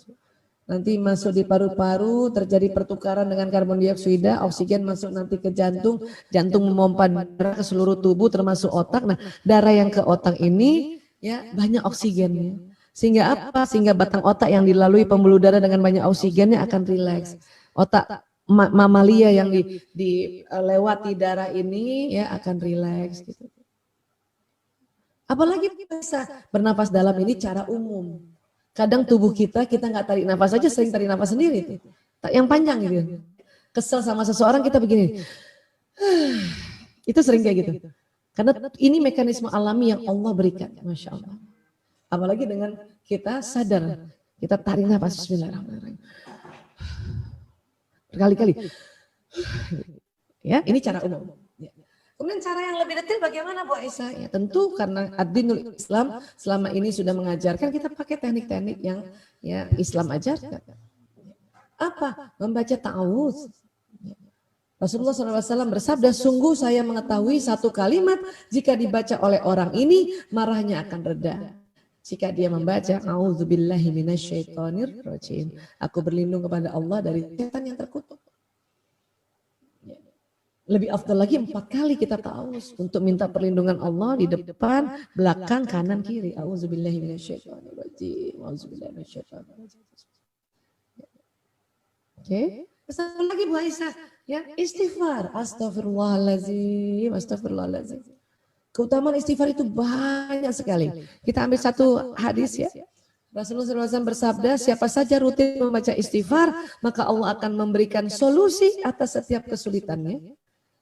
Nanti masuk di paru-paru, terjadi pertukaran dengan karbon dioksida, oksigen masuk nanti ke jantung, jantung memompa darah ke seluruh tubuh termasuk otak. Nah, darah yang ke otak ini ya banyak oksigennya. Sehingga apa? Sehingga batang otak yang dilalui pembuluh darah dengan banyak oksigennya akan rileks. Otak mamalia yang dilewati darah ini ya akan rileks gitu. Apalagi bisa bernafas dalam ini cara umum. Kadang tubuh kita nggak tarik nafas aja, sering tarik nafas sendiri. Yang panjang gitu. Kesel sama seseorang kita begini. Itu sering kayak gitu. Karena ini mekanisme alami yang Allah berikan. Masya Allah. Apalagi dengan kita sadar. Kita tarik nafas. Bismillahirrahmanirrahim. Berkali-kali. Ya, ini cara umum. Kemudian cara yang lebih detail bagaimana Bu Aisyah? Ya, tentu karena ad-dinul Islam selama ini sudah mengajarkan kita pakai teknik-teknik yang ya Islam ajarkan. Apa? Membaca ta'awudz. Rasulullah SAW bersabda, sungguh saya mengetahui satu kalimat jika dibaca oleh orang ini marahnya akan reda. Jika dia membaca a'udzubillahi minasyaitonirrajim. Aku berlindung kepada Allah dari setan yang terkutuk. Lebih afdal lagi 4 kali kita ta'awudz untuk minta perlindungan Allah di depan, belakang, kanan, kiri. A'udzubillahi minasyaitonirrajim. A'udzubillahi minasyaitonirrajim. Oke. Satu lagi Bu Aisyah, ya istighfar. Astagfirullahaladzim, astagfirullahaladzim. Keutamaan istighfar itu banyak sekali. Kita ambil satu hadis ya. Rasulullah SAW bersabda, siapa saja rutin membaca istighfar, maka Allah akan memberikan solusi atas setiap kesulitannya,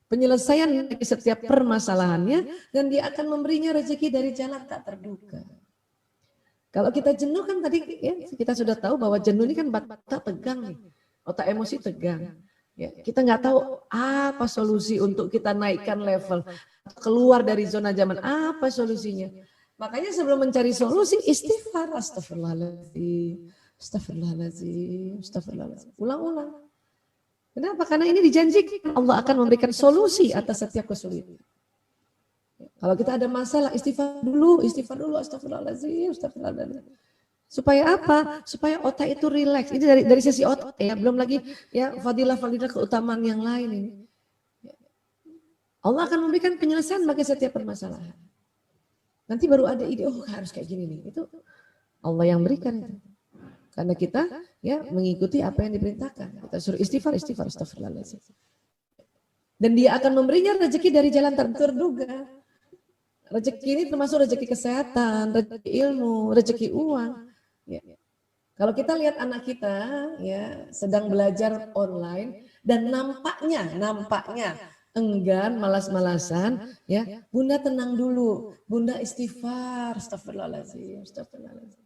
penyelesaian dari setiap permasalahannya, dan dia akan memberinya rezeki dari jalan tak terduga. Kalau kita jenuh kan tadi ya, kita sudah tahu bahwa jenuh ini kan otak tegang nih, otak emosi tegang. Ya, kita nggak tahu apa solusi untuk kita naikkan level, keluar dari zona zaman, apa solusinya. Makanya sebelum mencari solusi, istighfar, astagfirullahaladzim, astagfirullahaladzim, astagfirullahaladzim. Ulang-ulang. Kenapa? Karena ini dijanjikan Allah akan memberikan solusi atas setiap kesulitan. Kalau kita ada masalah, istighfar dulu, astagfirullahaladzim, astagfirullahaladzim. Supaya apa? Supaya otak itu rileks. Ini dari sisi otak ya, belum lagi ya fadilah-fadilah keutamaan yang lain ini. Allah akan memberikan penyelesaian bagi setiap permasalahan. Nanti baru ada ide, oh harus kayak gini nih. Itu Allah yang berikan itu. Karena kita ya mengikuti apa yang diperintahkan. Kita suruh istighfar, astagfirullahaladzim. Dan dia akan memberinya rezeki dari jalan terduga. Rezeki ini termasuk rezeki kesehatan, rezeki ilmu, rezeki uang. Ya. Kalau kita lihat anak kita ya sedang belajar online dan nampaknya enggan, malas-malasan, ya bunda tenang dulu, bunda istighfar, astagfirullahaladzim, astagfirullahaladzim.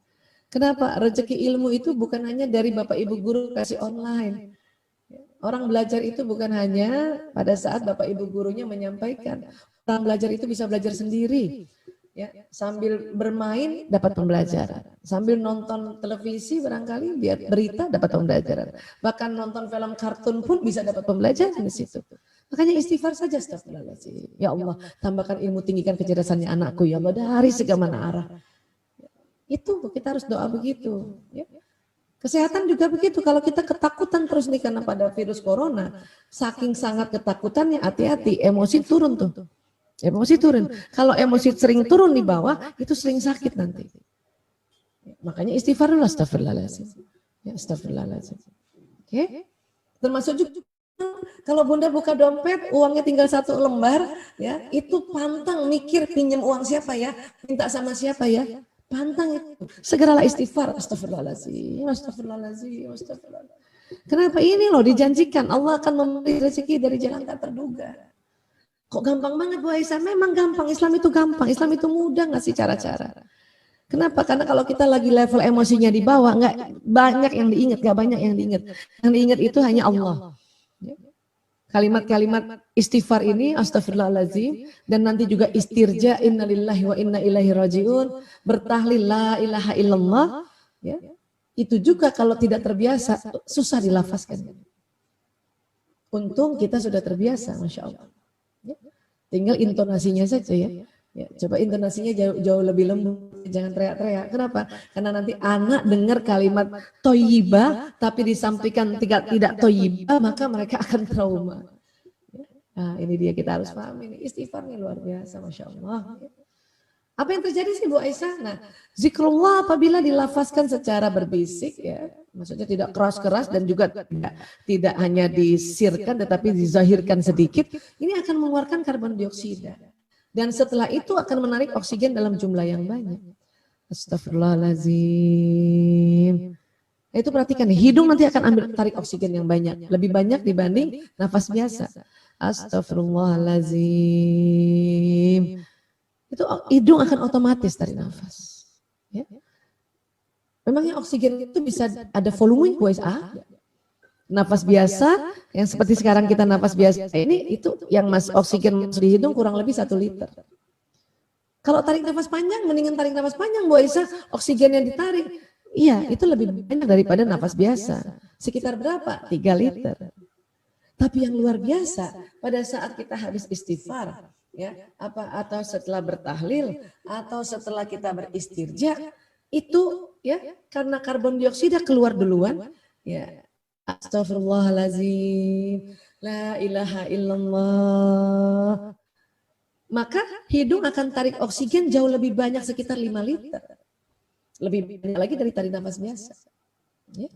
Kenapa? Rezeki ilmu itu bukan hanya dari Bapak Ibu guru kasih online. Orang belajar itu bukan hanya pada saat Bapak Ibu gurunya menyampaikan. Orang belajar itu bisa belajar sendiri. ya, sambil bermain dapat pembelajaran, sambil nonton televisi barangkali lihat berita dapat pembelajaran, bahkan nonton film kartun pun bisa dapat pembelajaran di situ. Makanya istighfar saja, astagfirullahaladzim. Ya Allah, tambahkan ilmu, tinggikan kecerdasannya anakku ya Allah dari segala arah. Itu kita harus doa begitu. Ya. Kesehatan juga begitu. Kalau kita ketakutan terus nih karena pada virus corona, saking sangat ketakutannya, hati-hati, emosi turun tuh. Emosi turun. Kalau emosi sering turun di bawah, itu sering sakit nanti. Makanya istighfar dulu, astagfirullahaladzim. Ya, astagfirullahaladzim. Oke. Termasuk juga kalau Bunda buka dompet, uangnya tinggal 1 lembar, ya itu pantang mikir pinjam uang siapa ya, minta sama siapa ya, pantang itu. Segeralah istighfar, astagfirullahaladzim, astagfirullahaladzim, astagfirullahaladzim. Kenapa ini loh dijanjikan Allah akan memberi rezeki dari jalan tak terduga. Kok gampang banget Bu Aisyah? Memang gampang, Islam itu gampang, Islam itu mudah ngasih cara-cara. Kenapa? Karena kalau kita lagi level emosinya di bawah, nggak banyak yang diingat, nggak banyak yang diingat. Yang diingat itu hanya Allah. Kalimat-kalimat istighfar ini, astagfirullahaladzim, dan nanti juga istirja, innalillahi wa inna ilaihi rajiun, bertahlil la ilaha illallah, ya, itu juga kalau tidak terbiasa, susah dilafazkan. Untung kita sudah terbiasa, Masya Allah. Ya. Tinggal intonasinya saja ya. Ya, coba intonasinya jauh lebih lembut, jangan teriak-teriak. Kenapa? Karena nanti anak dengar kalimat toyibah, tapi disampaikan tidak toyibah, maka mereka akan trauma. Nah, ini dia kita harus paham ini. Istighfar ini luar biasa, Masya Allah. Apa yang terjadi sih Bu Aisyah? Nah, zikrullah apabila dilafazkan secara berbisik, ya, maksudnya tidak keras-keras dan juga tidak hanya disirkan, tetapi dizahirkan sedikit, ini akan mengeluarkan karbon dioksida. Dan setelah itu akan menarik oksigen dalam jumlah yang banyak. Astagfirullahaladzim. Nah, itu perhatikan nih, hidung nanti akan ambil tarik oksigen yang banyak. Lebih banyak dibanding nafas biasa. Astagfirullahaladzim. Itu hidung akan otomatis tarik nafas. Ya. Memangnya oksigen itu bisa ada volume guys? Nafas biasa, yang seperti sekarang kita nafas biasa ini, itu yang oksigen di hidung kurang lebih 1 liter. Kalau tarik nafas panjang, mendingan tarik nafas panjang Bu Aisyah, oksigen yang ditarik. Iya, itu lebih banyak daripada nafas biasa. Sekitar berapa? 3 liter. Tapi yang luar biasa, pada saat kita habis istighfar, ya, atau setelah bertahlil, atau setelah kita beristirja, itu ya karena karbon dioksida keluar duluan, ya. Astagfirullahaladzim, la ilaha illallah. Maka hidung akan tarik oksigen jauh lebih banyak, sekitar 5 liter. Lebih banyak lagi dari tarik nafas biasa. Ya,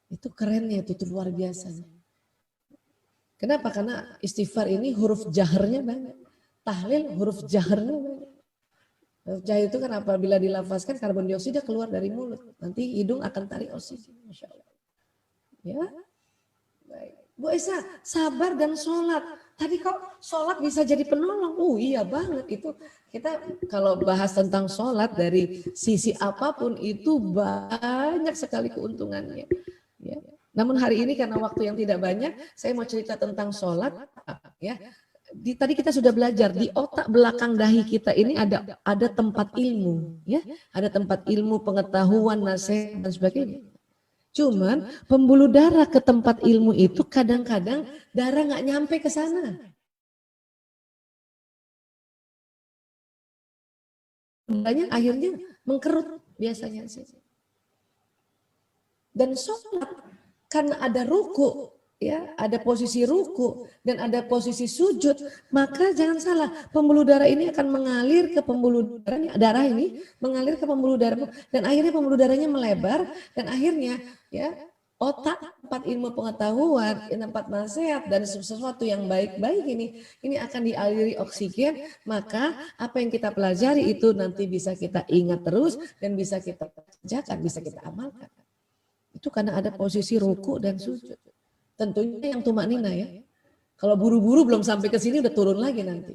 itu kerennya, itu luar biasa. Kenapa? Karena istighfar ini huruf jaharnya banyak. Tahlil huruf jaharnya banyak. Huruf jahar itu kan apabila dilafazkan karbon dioksida keluar dari mulut. Nanti hidung akan tarik oksigen. Masya Allah. Ya, baik. Bu Aisyah, sabar dan sholat. Tadi kok sholat bisa jadi penolong? Iya banget itu. Kita kalau bahas tentang sholat dari sisi apapun itu banyak sekali keuntungannya. Ya. Namun hari ini karena waktu yang tidak banyak, saya mau cerita tentang sholat. Ya, tadi kita sudah belajar di otak belakang dahi kita ini ada tempat ilmu, ya, ada tempat ilmu, pengetahuan, nasihat dan sebagainya. Cuman pembuluh darah ke tempat ilmu itu kadang-kadang darah nggak nyampe ke sana. Banyak akhirnya mengkerut biasanya sih. Dan sholat karena ada ruku, ya, ada posisi ruku dan ada posisi sujud, maka jangan salah, pembuluh darah ini akan mengalir ke pembuluh darah ini mengalir ke pembuluh darah dan akhirnya pembuluh darahnya melebar dan akhirnya ya otak, tempat ilmu pengetahuan, tempat nasihat dan sesuatu yang baik-baik ini akan dialiri oksigen, maka apa yang kita pelajari itu nanti bisa kita ingat terus dan bisa kita kerjakan, bisa kita amalkan. Itu karena ada posisi ruku dan sujud. Tentunya yang tumak nina ya. Kalau buru-buru belum sampai ke sini udah turun lagi nanti.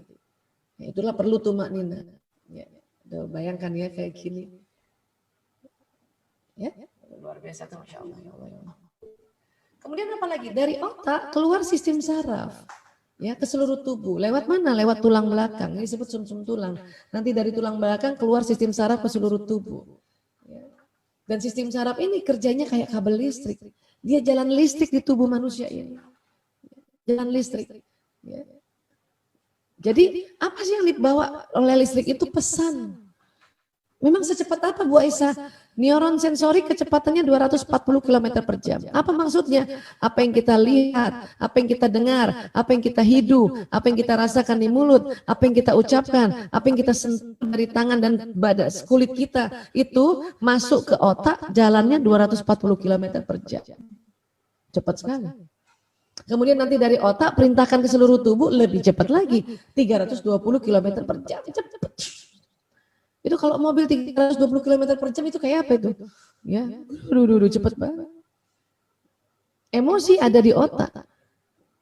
Ya, itulah perlu tumak nina. Ya, bayangkan ya kayak gini. Ya, luar biasa tuh, Masya Allah. Ya Allah, ya Allah. Kemudian apa lagi? Dari otak keluar sistem saraf. ya ke seluruh tubuh. Lewat mana? Lewat tulang belakang. Ini disebut sumsum tulang. Nanti dari tulang belakang keluar sistem saraf ke seluruh tubuh. Ya. Dan sistem saraf ini kerjanya kayak kabel listrik. Dia jalan listrik di tubuh manusia ini. Jalan listrik. Ya. Jadi apa sih yang dibawa oleh listrik itu? Pesan. Memang secepat apa Bu Aisyah? Neuron sensori kecepatannya 240 km per jam. Apa maksudnya? Apa yang kita lihat, apa yang kita dengar, apa yang kita hidu, apa yang kita rasakan di mulut, apa yang kita ucapkan, apa yang kita sentuh dari tangan dan badan kulit kita, itu masuk ke otak jalannya 240 km per jam. Cepat sekali. Kemudian nanti dari otak perintahkan ke seluruh tubuh lebih cepat lagi, 320 km per jam. Cepat. Itu kalau mobil 320 km per jam itu kayak apa itu? Ya, cepet banget. Emosi ada di otak.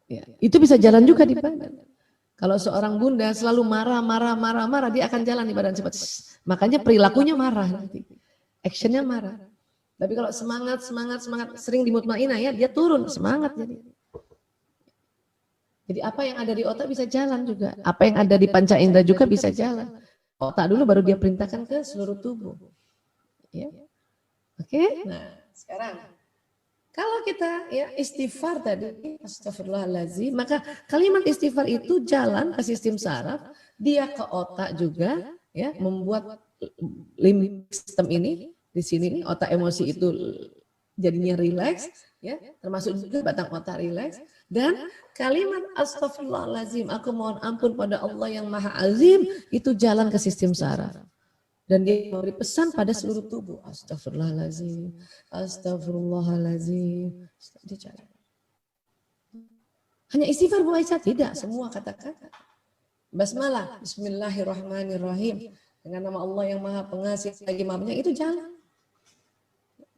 Ya, itu bisa jalan juga di badan. Kalau seorang bunda selalu marah, dia akan jalan di badan cepat. Makanya perilakunya marah nanti. Actionnya marah. Tapi kalau semangat, sering di mutmainah ya, dia turun semangat jadi. Jadi apa yang ada di otak bisa jalan juga. Apa yang ada di panca indera juga bisa jalan. Otak dulu baru dia perintahkan ke seluruh tubuh. Ya. Oke? Nah, sekarang kalau kita ya istighfar tadi, astagfirullahaladzim, maka kalimat istighfar itu jalan ke sistem saraf, dia ke otak juga, ya, membuat limbik sistem ini di sini nih, otak emosi itu jadinya rileks, ya, termasuk juga batang otak rileks. Dan kalimat astagfirullahaladzim, aku mohon ampun pada Allah yang maha azim, itu jalan ke sistem saraf. Dan dia memberi pesan pada seluruh tubuh. Astagfirullahaladzim, astagfirullahaladzim. Dia jalan. Hanya istighfar Bu Aisyah? Tidak, semua kata-kata. Basmalah, bismillahirrahmanirrahim. Dengan nama Allah yang maha pengasih lagi maha penyayang, itu jalan.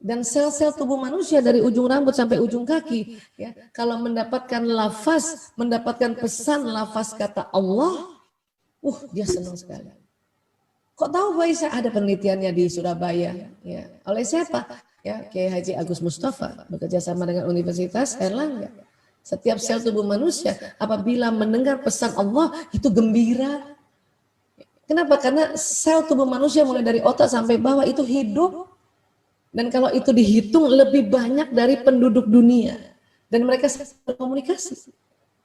Dan sel-sel tubuh manusia dari ujung rambut sampai ujung kaki, ya, kalau mendapatkan lafaz, mendapatkan pesan lafaz kata Allah, dia senang sekali. Kok tahu Bu Aisyah? Ada penelitiannya di Surabaya, ya, oleh siapa? Ya, Kiai Haji Agus Mustafa bekerja sama dengan Universitas Erlangga. Setiap sel tubuh manusia apabila mendengar pesan Allah itu gembira. Kenapa? Karena sel tubuh manusia mulai dari otak sampai bawah itu hidup. Dan kalau itu dihitung lebih banyak dari penduduk dunia. Dan mereka berkomunikasi.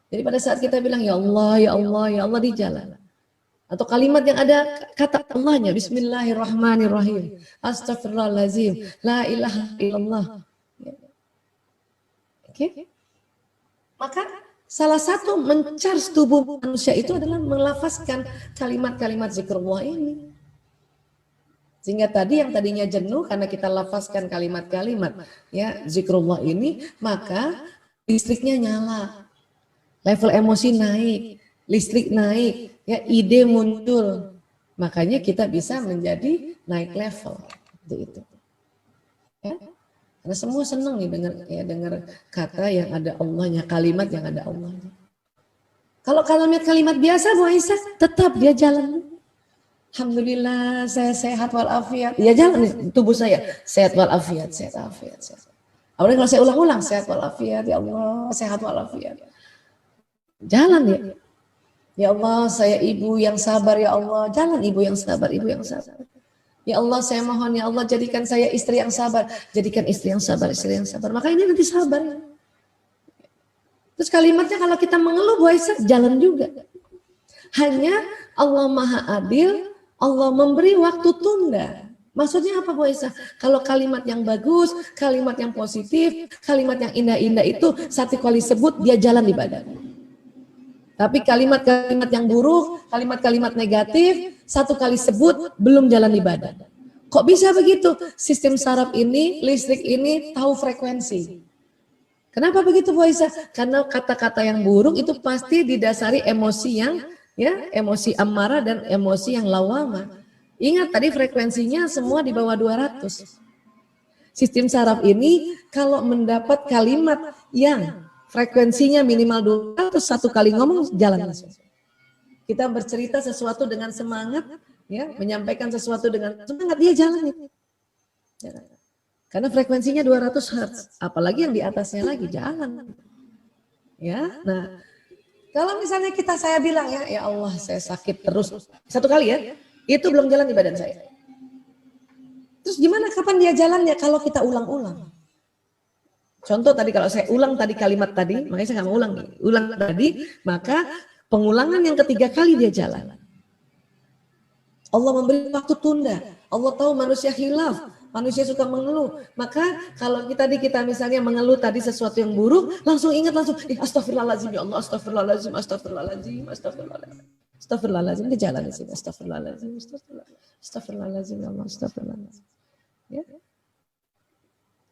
Jadi pada saat kita bilang ya Allah, ya Allah, ya Allah di jalan. Atau kalimat yang ada kata Allahnya, bismillahirrahmanirrahim. Astagfirullahaladzim, la ilaha illallah. Oke? Maka salah satu mencharge tubuh manusia itu adalah melafazkan kalimat-kalimat zikrullah ini. Sehingga tadi yang tadinya jenuh karena kita lafazkan kalimat-kalimat ya zikrullah ini, maka listriknya nyala, level emosi naik, listrik naik, ya ide muncul, makanya kita bisa menjadi naik level itu. Ya? Karena semua senang nih dengar kata yang ada Allahnya, kalimat yang ada Allahnya. Kalau kalimat biasa Bu Aisyah tetap dia jalan. Alhamdulillah saya sehat walafiat. Ya jalan nih tubuh saya sehat walafiat, sehat walafiat. Apalagi kalau saya ulang-ulang sehat walafiat, ya Allah sehat walafiat. Jalan ya. Ya Allah saya ibu yang sabar ya Allah. Jalan ibu yang sabar, ibu yang sabar. Ya Allah saya mohon ya Allah jadikan saya istri yang sabar. Jadikan istri yang sabar, istri yang sabar. Maka ini nanti sabar. Terus kalimatnya kalau kita mengeluh Bu Aisyah jalan juga. Hanya Allah Maha Adil. Allah memberi waktu tunda. Maksudnya apa Bu Aisyah? Kalau kalimat yang bagus, kalimat yang positif, kalimat yang indah-indah itu satu kali sebut dia jalan di badan. Tapi kalimat-kalimat yang buruk, kalimat-kalimat negatif, satu kali sebut belum jalan di badan. Kok bisa begitu? Sistem saraf ini, listrik ini tahu frekuensi. Kenapa begitu Bu Aisyah? Karena kata-kata yang buruk itu pasti didasari emosi yang ya, emosi amarah dan emosi yang lawamah. Ingat tadi frekuensinya semua di bawah 200. Sistem saraf ini kalau mendapat kalimat yang frekuensinya minimal 200, satu kali ngomong jalan langsung. Kita bercerita sesuatu dengan semangat, ya, menyampaikan sesuatu dengan semangat, dia jalan itu. Karena frekuensinya 200 Hz, apalagi yang di atasnya lagi jalan. Ya, nah Kalau misalnya saya bilang ya Allah saya sakit terus, satu kali ya, itu belum jalan di badan saya. Terus gimana kapan dia jalannya kalau kita ulang-ulang? Contoh tadi kalau saya ulang tadi kalimat tadi, makanya saya nggak mau ulang nih. Ulang tadi, maka pengulangan yang ketiga kali dia jalan. Allah memberi waktu tunda. Allah tahu manusia hilaf, manusia suka mengeluh. Maka kalau kita misalnya mengeluh tadi sesuatu yang buruk, langsung ingat langsung, astagfirullahaladzim ya Allah, astagfirullahaladzim, astagfirullahaladzim, astagfirullahaladzim. Astagfirullahaladzim, dia jalan di sini. Astagfirullahaladzim, astagfirullahaladzim ya Allah, astagfirullahaladzim. Ya.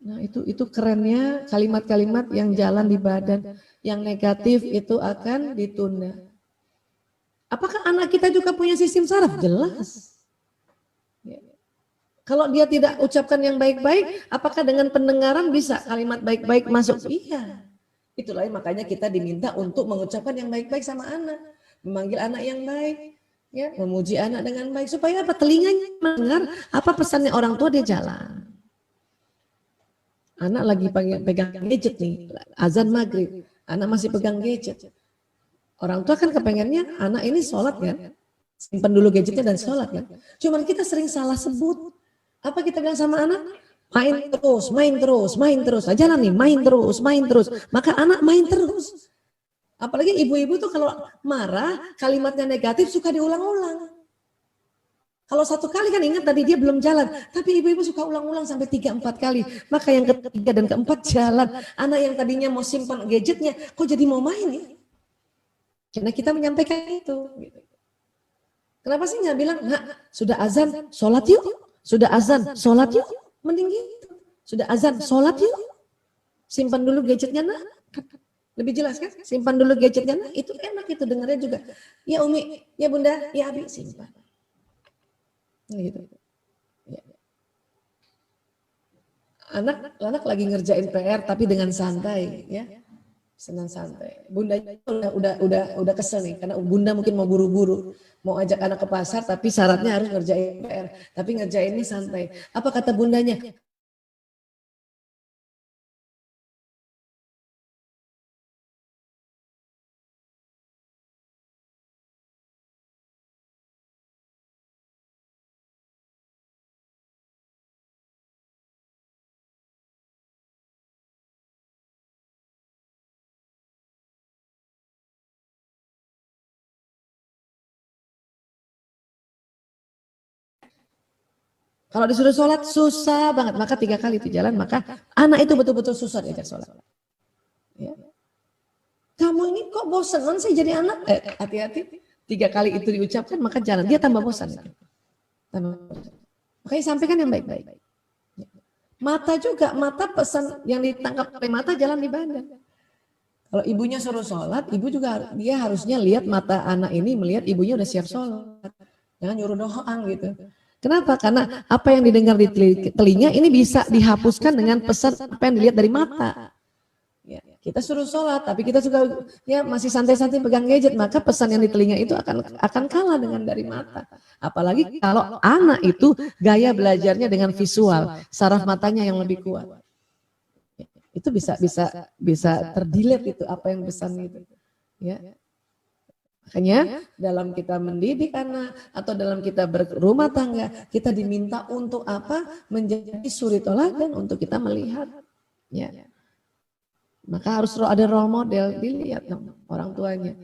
Nah itu kerennya kalimat-kalimat yang jalan di badan, yang negatif itu akan ditunda. Apakah anak kita juga punya sistem saraf? Jelas. Ya. Kalau dia tidak ucapkan yang baik-baik, apakah dengan pendengaran bisa kalimat baik-baik masuk? Iya. Itulah makanya kita diminta untuk mengucapkan yang baik-baik sama anak, memanggil anak yang baik, ya, memuji anak dengan baik supaya apa? Telinganya mendengar apa pesannya orang tua, dia jalan. Anak lagi pegang gadget nih, azan maghrib, anak masih pegang gadget. Orang tua kan kepengennya anak ini sholat kan, simpan dulu gadgetnya dan sholat kan. Cuman kita sering salah sebut. Apa kita bilang sama anak? Main terus, main terus, main terus. Jalan nih, main terus, main terus. Maka anak main terus. Apalagi ibu-ibu tuh kalau marah, kalimatnya negatif suka diulang-ulang. Kalau satu kali kan ingat tadi dia belum jalan. Tapi ibu-ibu suka ulang-ulang sampai 3-4 kali. Maka yang ketiga dan keempat jalan. Anak yang tadinya mau simpan gadgetnya, kok jadi mau main ya? Karena kita menyampaikan itu. Kenapa sih nggak bilang, nak sudah azan, sholat yuk. Sudah azan, sholat yuk. Mending gitu. Sudah azan, sholat yuk. Simpan dulu gadgetnya nak. Lebih jelas kan? Simpan dulu gadgetnya nak. Itu enak itu dengarnya juga. Ya Umi, ya Bunda, ya Abi, simpan. Gitu. Ya. Anak lagi ngerjain PR tapi dengan santai, ya. Senang santai. Bunda udah kesel nih karena bunda mungkin mau buru-buru, mau ajak anak ke pasar tapi syaratnya harus ngerjain PR, tapi ngerjainnya santai. Apa kata bundanya? Kalau disuruh sholat susah banget, maka 3 kali itu jalan, maka anak itu betul-betul susah diajak sholat. Ya. Kamu ini kok bosan sih jadi anak? Hati-hati. 3 kali itu diucapkan maka jalan, dia tambah bosan. Makanya sampaikan yang baik-baik. Mata juga, mata pesan yang ditangkap oleh mata jalan di badan. Kalau ibunya suruh sholat, ibu juga dia harusnya lihat mata anak ini melihat ibunya udah siap sholat. Jangan nyuruh doang gitu. Kenapa? Karena apa yang didengar di telinga ini bisa dihapuskan dengan pesan apa yang dilihat dari mata. Ya, kita suruh sholat, tapi kita juga ya masih santai-santai pegang gadget, maka pesan yang di telinga itu akan kalah dengan dari mata. Apalagi kalau anak itu gaya belajarnya dengan visual, saraf matanya yang lebih kuat. Ya, itu bisa terdelete itu apa yang pesan itu. Ya. Makanya dalam kita mendidik anak atau dalam kita berumah tangga, kita diminta untuk apa? Menjadi suri toladan untuk kita melihat. Ya. Maka harus ada role model, dilihat dong orang tuanya.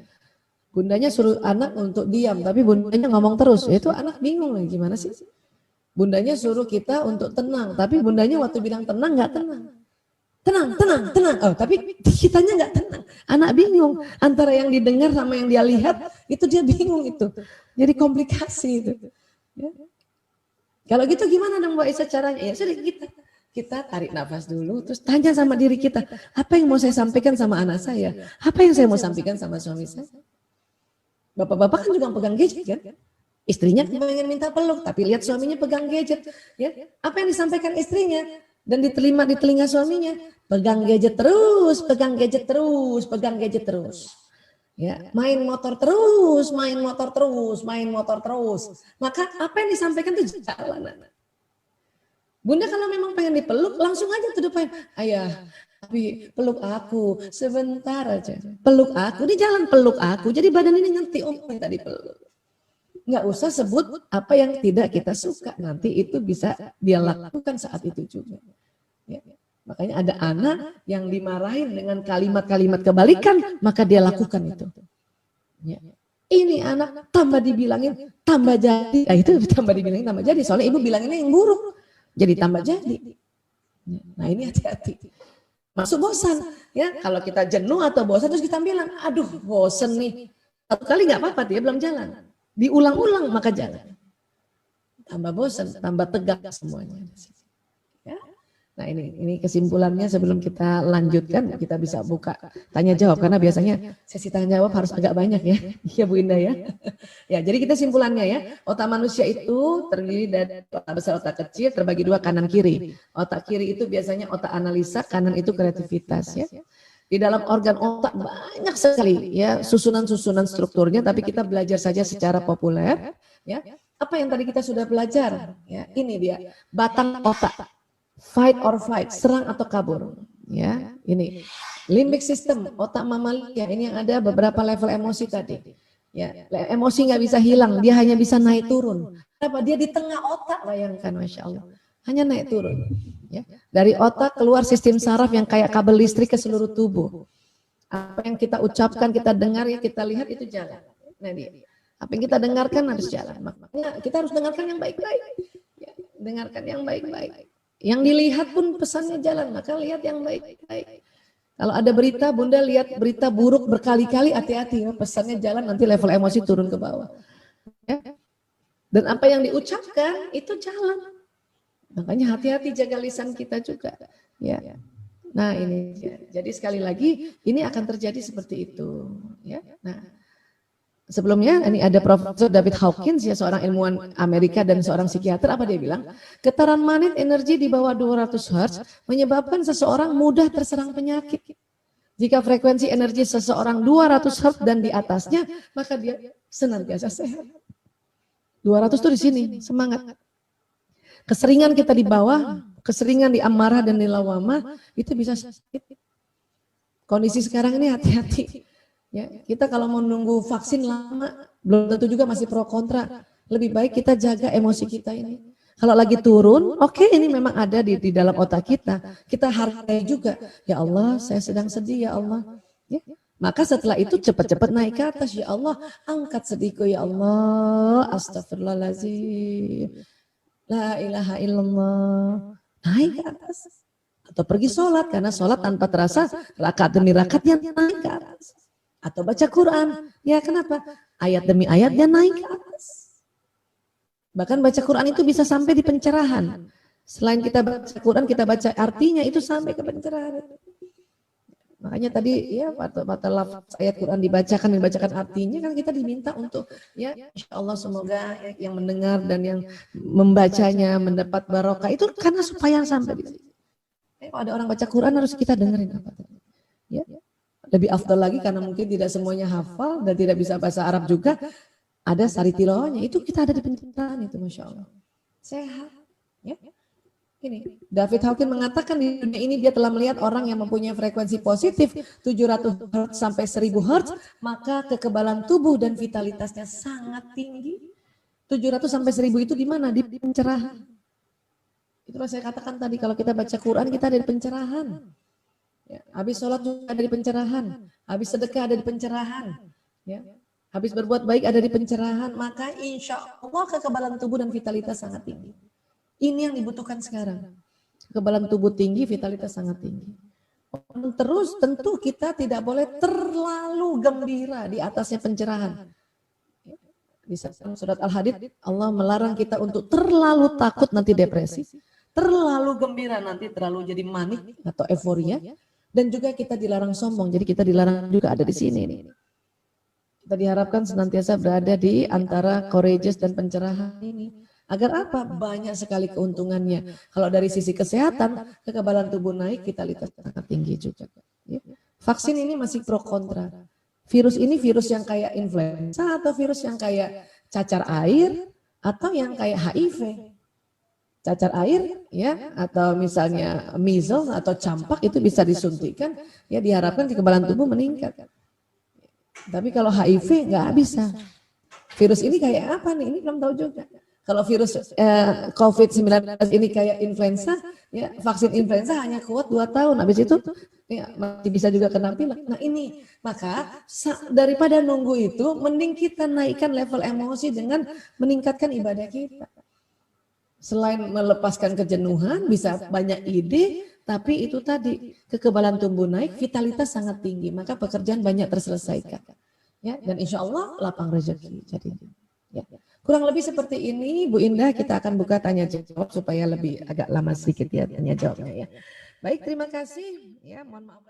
Bundanya suruh anak untuk diam, tapi bundanya ngomong terus. Itu anak bingung lagi, gimana sih? Bundanya suruh kita untuk tenang, tapi bundanya waktu bilang tenang nggak tenang. Tenang. Oh, tapi kitanya nggak tenang. Anak bingung antara yang didengar sama yang dia lihat, itu dia bingung itu. Jadi komplikasi itu. Ya. Kalau gitu gimana dong Mbak Isa caranya? Ya sudah kita tarik nafas dulu, terus tanya sama diri kita, apa yang mau saya sampaikan sama anak saya? Apa yang saya mau sampaikan sama suami saya? Bapak-bapak kan juga pegang gadget kan? Istrinya pengen minta peluk, tapi lihat suaminya pegang gadget. Ya, apa yang disampaikan istrinya? Dan diterima di telinga suaminya, pegang gadget terus, pegang gadget terus, pegang gadget terus. Ya, main motor terus, main motor terus, main motor terus. Maka apa yang disampaikan itu jalan. Bunda kalau memang pengen dipeluk, langsung aja to the point. Ayah, Tapi peluk aku sebentar aja. Peluk aku, di jalan peluk aku. Jadi badan ini ngerti, oh minta dipeluk. Nggak usah sebut apa yang tidak kita suka. Nanti itu bisa dia lakukan saat itu juga. Ya. Makanya ada anak yang dimarahin dengan kalimat-kalimat kebalikan, maka dia lakukan itu. Ya. Ini anak tambah dibilangin, tambah jadi. Nah itu tambah dibilangin, tambah jadi. Soalnya ibu bilanginnya yang buruk. Jadi tambah jadi. Nah ini hati-hati. Masuk bosan. Ya, kalau kita jenuh atau bosan terus kita bilang, aduh bosan nih. Satu kali nggak apa-apa, dia belum jalan. Diulang-ulang maka jalan. Tambah bosan, tambah tegak semuanya. Ya. Nah ini kesimpulannya sebelum kita lanjutkan, kita bisa buka tanya jawab karena biasanya sesi tanya jawab harus agak banyak ya. Iya Bu Indah ya. Ya, jadi kita simpulannya ya, otak manusia itu terdiri dari otak besar, otak kecil, terbagi dua kanan kiri. Otak kiri itu biasanya otak analisa, kanan itu kreativitas ya. Di dalam organ otak banyak sekali ya susunan-susunan strukturnya, tapi kita belajar saja secara populer ya. Apa yang tadi kita sudah belajar? Ya, ini dia batang otak. Fight or flight, serang atau kabur. Ya, ini limbic system, otak mamalia. Ini yang ada beberapa level emosi tadi. Ya, emosi nggak bisa hilang, dia hanya bisa naik turun. Kenapa? Dia di tengah otak, bayangkan, masya Allah. Hanya naik turun. Ya. Dari otak keluar sistem saraf yang kayak kabel listrik ke seluruh tubuh. Apa yang kita ucapkan, kita dengar, ya kita lihat itu jalan. Nah dia. Apa yang kita dengarkan harus jalan. Makanya kita harus dengarkan yang baik-baik. Ya, dengarkan yang baik-baik. Yang dilihat pun pesannya jalan, maka lihat yang baik-baik. Kalau ada berita, Bunda lihat berita buruk berkali-kali, hati-hati ya, pesannya jalan, nanti level emosi turun ke bawah. Ya. Dan apa yang diucapkan itu jalan. Makanya hati-hati jaga lisan kita juga. Ya. Nah ini, jadi sekali lagi ini akan terjadi seperti itu. Ya. Nah. Sebelumnya ini ada Profesor David Hawkins ya, seorang ilmuwan Amerika dan seorang psikiater. Apa dia bilang? Getaran magnet energi di bawah 200 Hz menyebabkan seseorang mudah terserang penyakit. Jika frekuensi energi seseorang 200 Hz dan di atasnya, maka dia senantiasa sehat. 200 itu di sini, semangat. Keseringan kita di bawah, keseringan di amarah dan di lawamah, itu bisa sakit. Kondisi sekarang ini hati-hati. Ya, kita kalau mau nunggu vaksin lama, belum tentu juga masih pro kontra. Lebih baik kita jaga emosi kita ini. Kalau lagi turun, oke, ini memang ada di dalam otak kita. Kita hargai juga. Ya Allah, saya sedang sedih ya Allah. Ya. Maka setelah itu cepat-cepat naik ke atas. Ya Allah, angkat sedihku ya Allah. Astagfirullahaladzim. La ilaha illallah. Naik ke atas. Atau pergi sholat, karena sholat tanpa terasa rakaat demi rakaatnya naik ke atas. Atau baca Quran, ya kenapa? Ayat demi ayat dia naik ke atas. Bahkan baca Quran itu bisa sampai di pencerahan. Selain kita baca Quran, kita baca artinya itu sampai ke pencerahan. Makanya tadi ya pada lafaz ayat Quran dibacakan artinya kan kita diminta untuk ya insya Allah semoga yang mendengar dan yang membacanya mendapat barokah itu karena supaya sampai di sini. Kalau ada orang baca Quran harus kita dengerin apa tadi. Ya. Lebih afdal lagi karena mungkin tidak semuanya hafal dan tidak bisa bahasa Arab juga, ada sari tilawahnya, itu kita ada di penciptaan itu, Masya Allah. Sehat. Ya. Ini David Hawkins mengatakan di dunia ini dia telah melihat orang yang mempunyai frekuensi positif 700 Hz sampai 1000 Hz, maka kekebalan tubuh dan vitalitasnya sangat tinggi. 700 sampai 1000 itu di mana? Di pencerahan. Itulah saya katakan tadi, kalau kita baca Quran kita ada di pencerahan. Ya, habis sholat juga ada di pencerahan, habis sedekah ada di pencerahan, ya, habis berbuat baik ada di pencerahan, maka insya Allah kekebalan tubuh dan vitalitas sangat tinggi. Ini yang dibutuhkan sekarang, kekebalan tubuh tinggi, vitalitas sangat tinggi. Terus tentu kita tidak boleh terlalu gembira di atasnya pencerahan. Di surat Al-Hadid Allah melarang kita untuk terlalu takut nanti depresi, terlalu gembira nanti terlalu jadi manik atau euforia. Dan juga kita dilarang sombong, jadi kita dilarang juga ada di sini. Kita diharapkan senantiasa berada di antara courageous dan pencerahan ini. Agar apa? Banyak sekali keuntungannya. Kalau dari sisi kesehatan, kekebalan tubuh naik, vitalitas sangat tinggi juga. Vaksin ini masih pro kontra. Virus ini virus yang kayak influenza atau virus yang kayak cacar air atau yang kayak HIV. cacar air ya, atau misalnya measles atau campak itu bisa disuntikan ya, diharapkan kekebalan tubuh meningkat. Tapi kalau HIV nggak bisa. Virus ini kayak apa nih? Ini belum tahu juga. Kalau virus COVID-19 ini kayak influenza, ya vaksin influenza hanya kuat 2 tahun, habis itu ya, masih bisa juga kena pilek. Nah ini, maka daripada nunggu itu, mending kita naikkan level emosi dengan meningkatkan ibadah kita. Selain melepaskan kejenuhan, bisa banyak ide, tapi itu tadi kekebalan tubuh naik, vitalitas sangat tinggi, maka pekerjaan banyak terselesaikan. Ya, dan insya Allah lapang rezeki. Jadi, ya. Kurang lebih seperti ini, Bu Indah. Kita akan buka tanya jawab supaya lebih agak lama sedikit ya tanya jawabnya ya. Baik, terima kasih. Ya, mohon maaf.